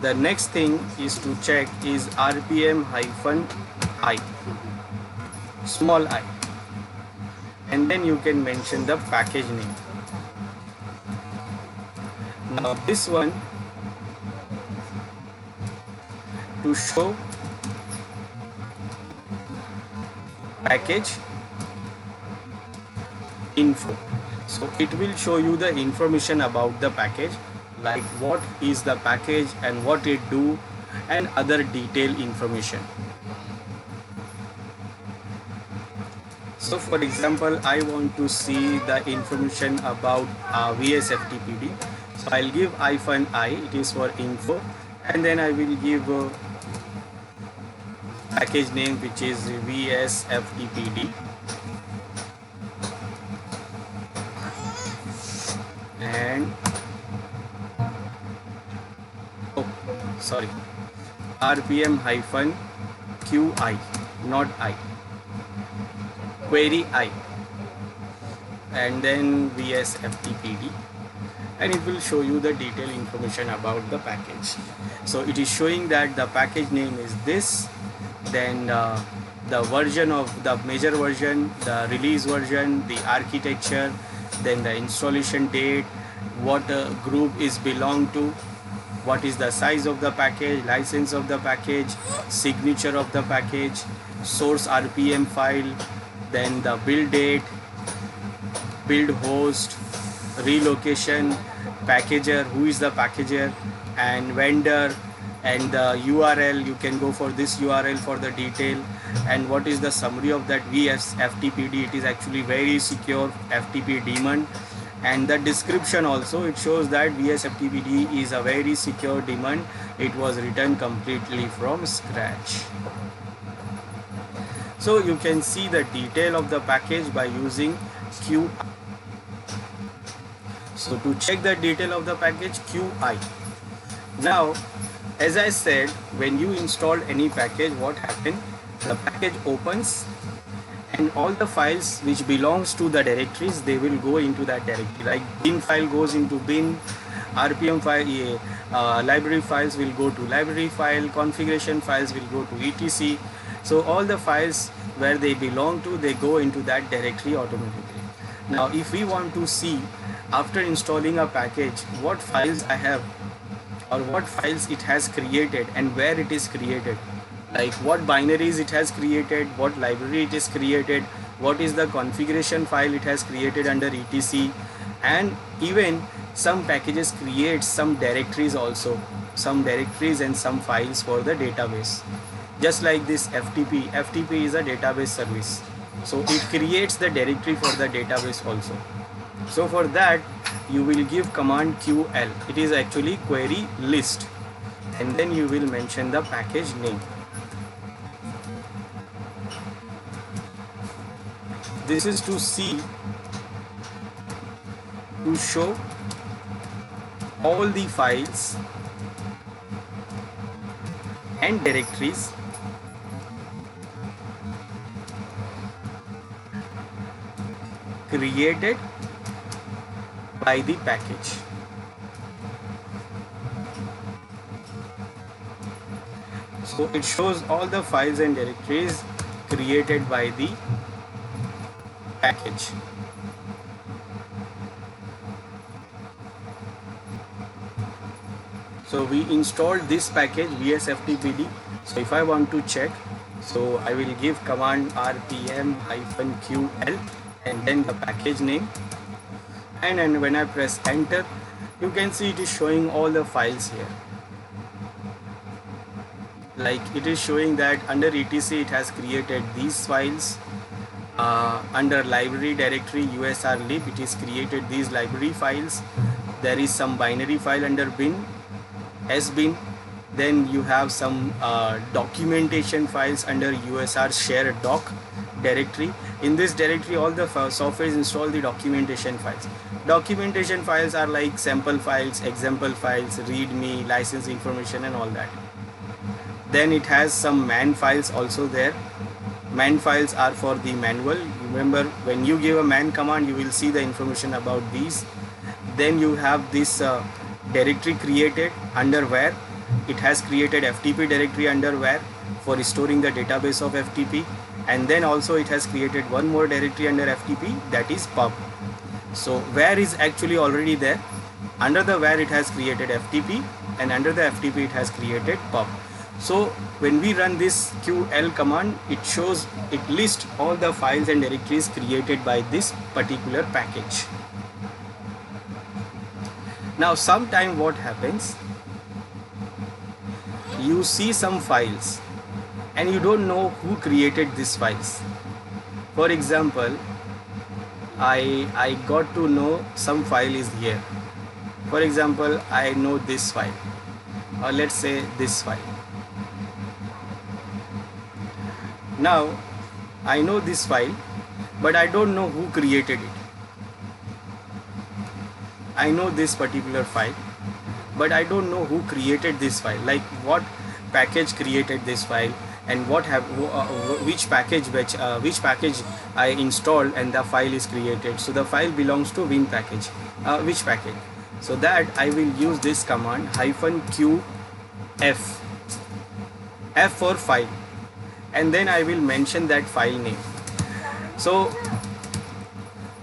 the next thing is to check is RPM-I, small I, and then you can mention the package name. Now this one, to show package info, so it will show you the information about the package, like what is the package and what it do, and other detailed information. So for example, I want to see the information about VSFTPD, so I'll give -I, it is for info, and then I will give package name which is VSFTPD, and RPM-QI, not I, query I, and then VSFTPD, and it will show you the detailed information about the package. So it is showing that the package name is this, then the version of the major version, the release version, the architecture, then the installation date, what group is belong to, what is the size of the package, license of the package, signature of the package, source RPM file, then the build date, build host, relocation, packager, who is the packager, and vendor, and the URL. You can go for this URL for the detail, and what is the summary of that VSFTPD. It is actually very secure FTP daemon, and the description also, it shows that VSFTPD is a very secure daemon. It was written completely from scratch. So you can see the detail of the package by using QI. So to check the detail of the package, QI. Now, as I said, when you install any package, what happens? The package opens, and all the files which belongs to the directories, they will go into that directory. Like bin file goes into bin, RPM file, library files will go to library file, configuration files will go to etc. So all the files where they belong to, they go into that directory automatically. Now if we want to see after installing a package what files I have, or what files it has created and where it is created, like what binaries it has created, what library it is created, what is the configuration file it has created under etc, and even some packages create some directories also, some directories and some files for the database. just like this FTP is a database service, so it creates the directory for the database also. So for that you will give command QL, it is actually query list, and then you will mention the package name. This is to show all the files and directories created by the package. So it shows all the files and directories created by the package. So we installed this package VSFTPD. So if I want to check, so I will give command rpm-ql and then the package name, and when I press enter, you can see it is showing all the files here. Like it is showing that under etc it has created these files. Under library directory usr lib it is created these library files. There is some binary file under bin sbin. Then you have some documentation files under usr share doc directory. In this directory all the software is installed the documentation files. Documentation files are like sample files, example files, readme, license information and all that. Then it has some man files also there. Man files are for the manual. Remember, when you give a man command you will see the information about these. Then you have this directory created under where. It has created FTP directory under where for storing the database of FTP, and then also it has created one more directory under FTP, that is pub. So where is actually already there. Under the where it has created FTP, and under the FTP it has created pub. So when we run this QL command, it lists all the files and directories created by this particular package. Now sometime what happens, you see some files and you don't know who created these files. For example, I got to know some file is here. For example, I know this file, or let's say this file. Now I know this file, but I don't know who created it. I know this particular file, but I don't know who created this file, like what package created this file, and which package I installed and the file is created. So the file belongs to Win package. Which package? So that I will use this command -qf, f for file, and then I will mention that file name. So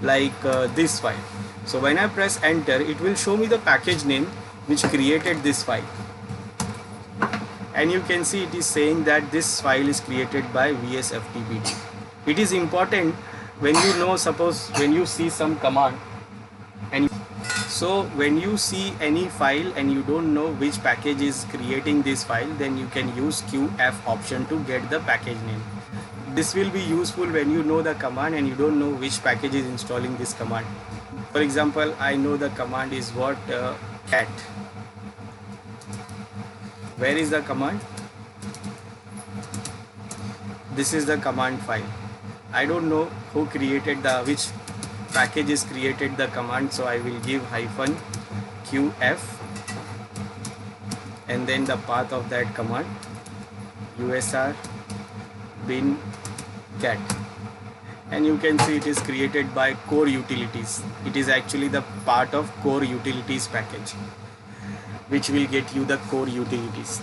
like this file. So when I press enter, it will show me the package name which created this file, and you can see it is saying that this file is created by VSFTPD. It is important when you know, suppose when you see some command, and so when you see any file and you don't know which package is creating this file, then you can use QF option to get the package name. This will be useful when you know the command and you don't know which package is installing this command. For example, I know the command is what, cat. Where is the command? This is the command file. I don't know who created which package is created the command, so I will give -qf and then the path of that command usr bin cat, and you can see it is created by core utilities. It is actually the part of core utilities package, which will get you the core utilities.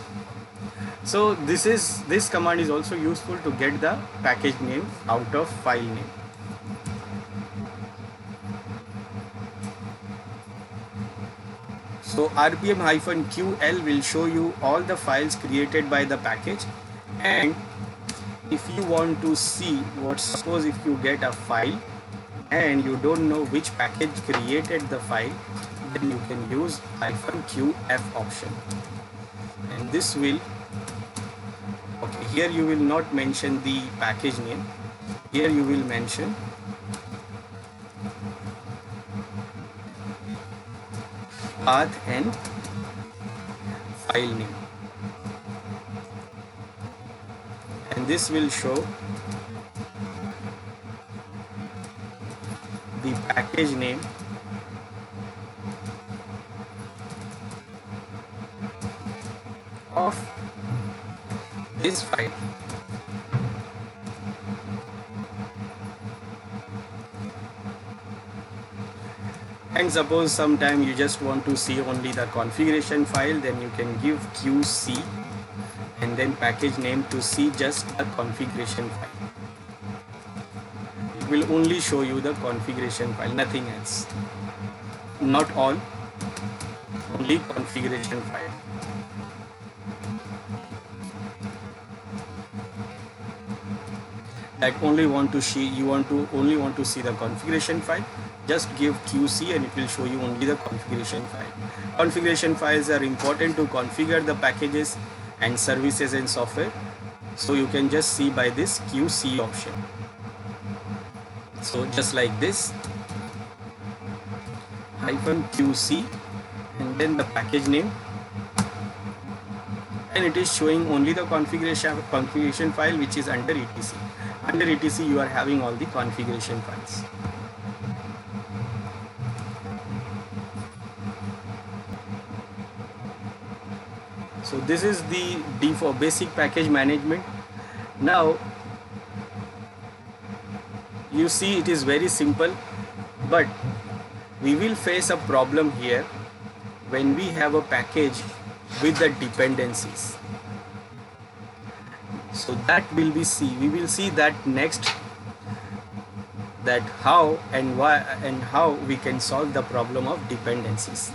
So this command is also useful to get the package name out of file name. So rpm-ql will show you all the files created by the package, and if you want to see suppose if you get a file and you don't know which package created the file, then you can use -qf option, and this will, okay, here you will not mention the package name. Here you will mention path and file name, and this will show the package name of this file. And suppose sometime you just want to see only the configuration file, then you can give QC and then package name to see just the configuration file. It will only show you the configuration file, nothing else. Not all, only configuration file. Like only want to see, you only want to see the configuration file, just give QC and it will show you only the configuration file. Configuration files are important to configure the packages and services and software, so you can just see by this QC option. So just like this, -QC and then the package name, and it is showing only the configuration file which is under etc. Under etc you are having all the configuration files. So this is the D for basic package management. Now you see it is very simple, but we will face a problem here when we have a package with the dependencies. So that will be we will see that next, that how and why and how we can solve the problem of dependencies.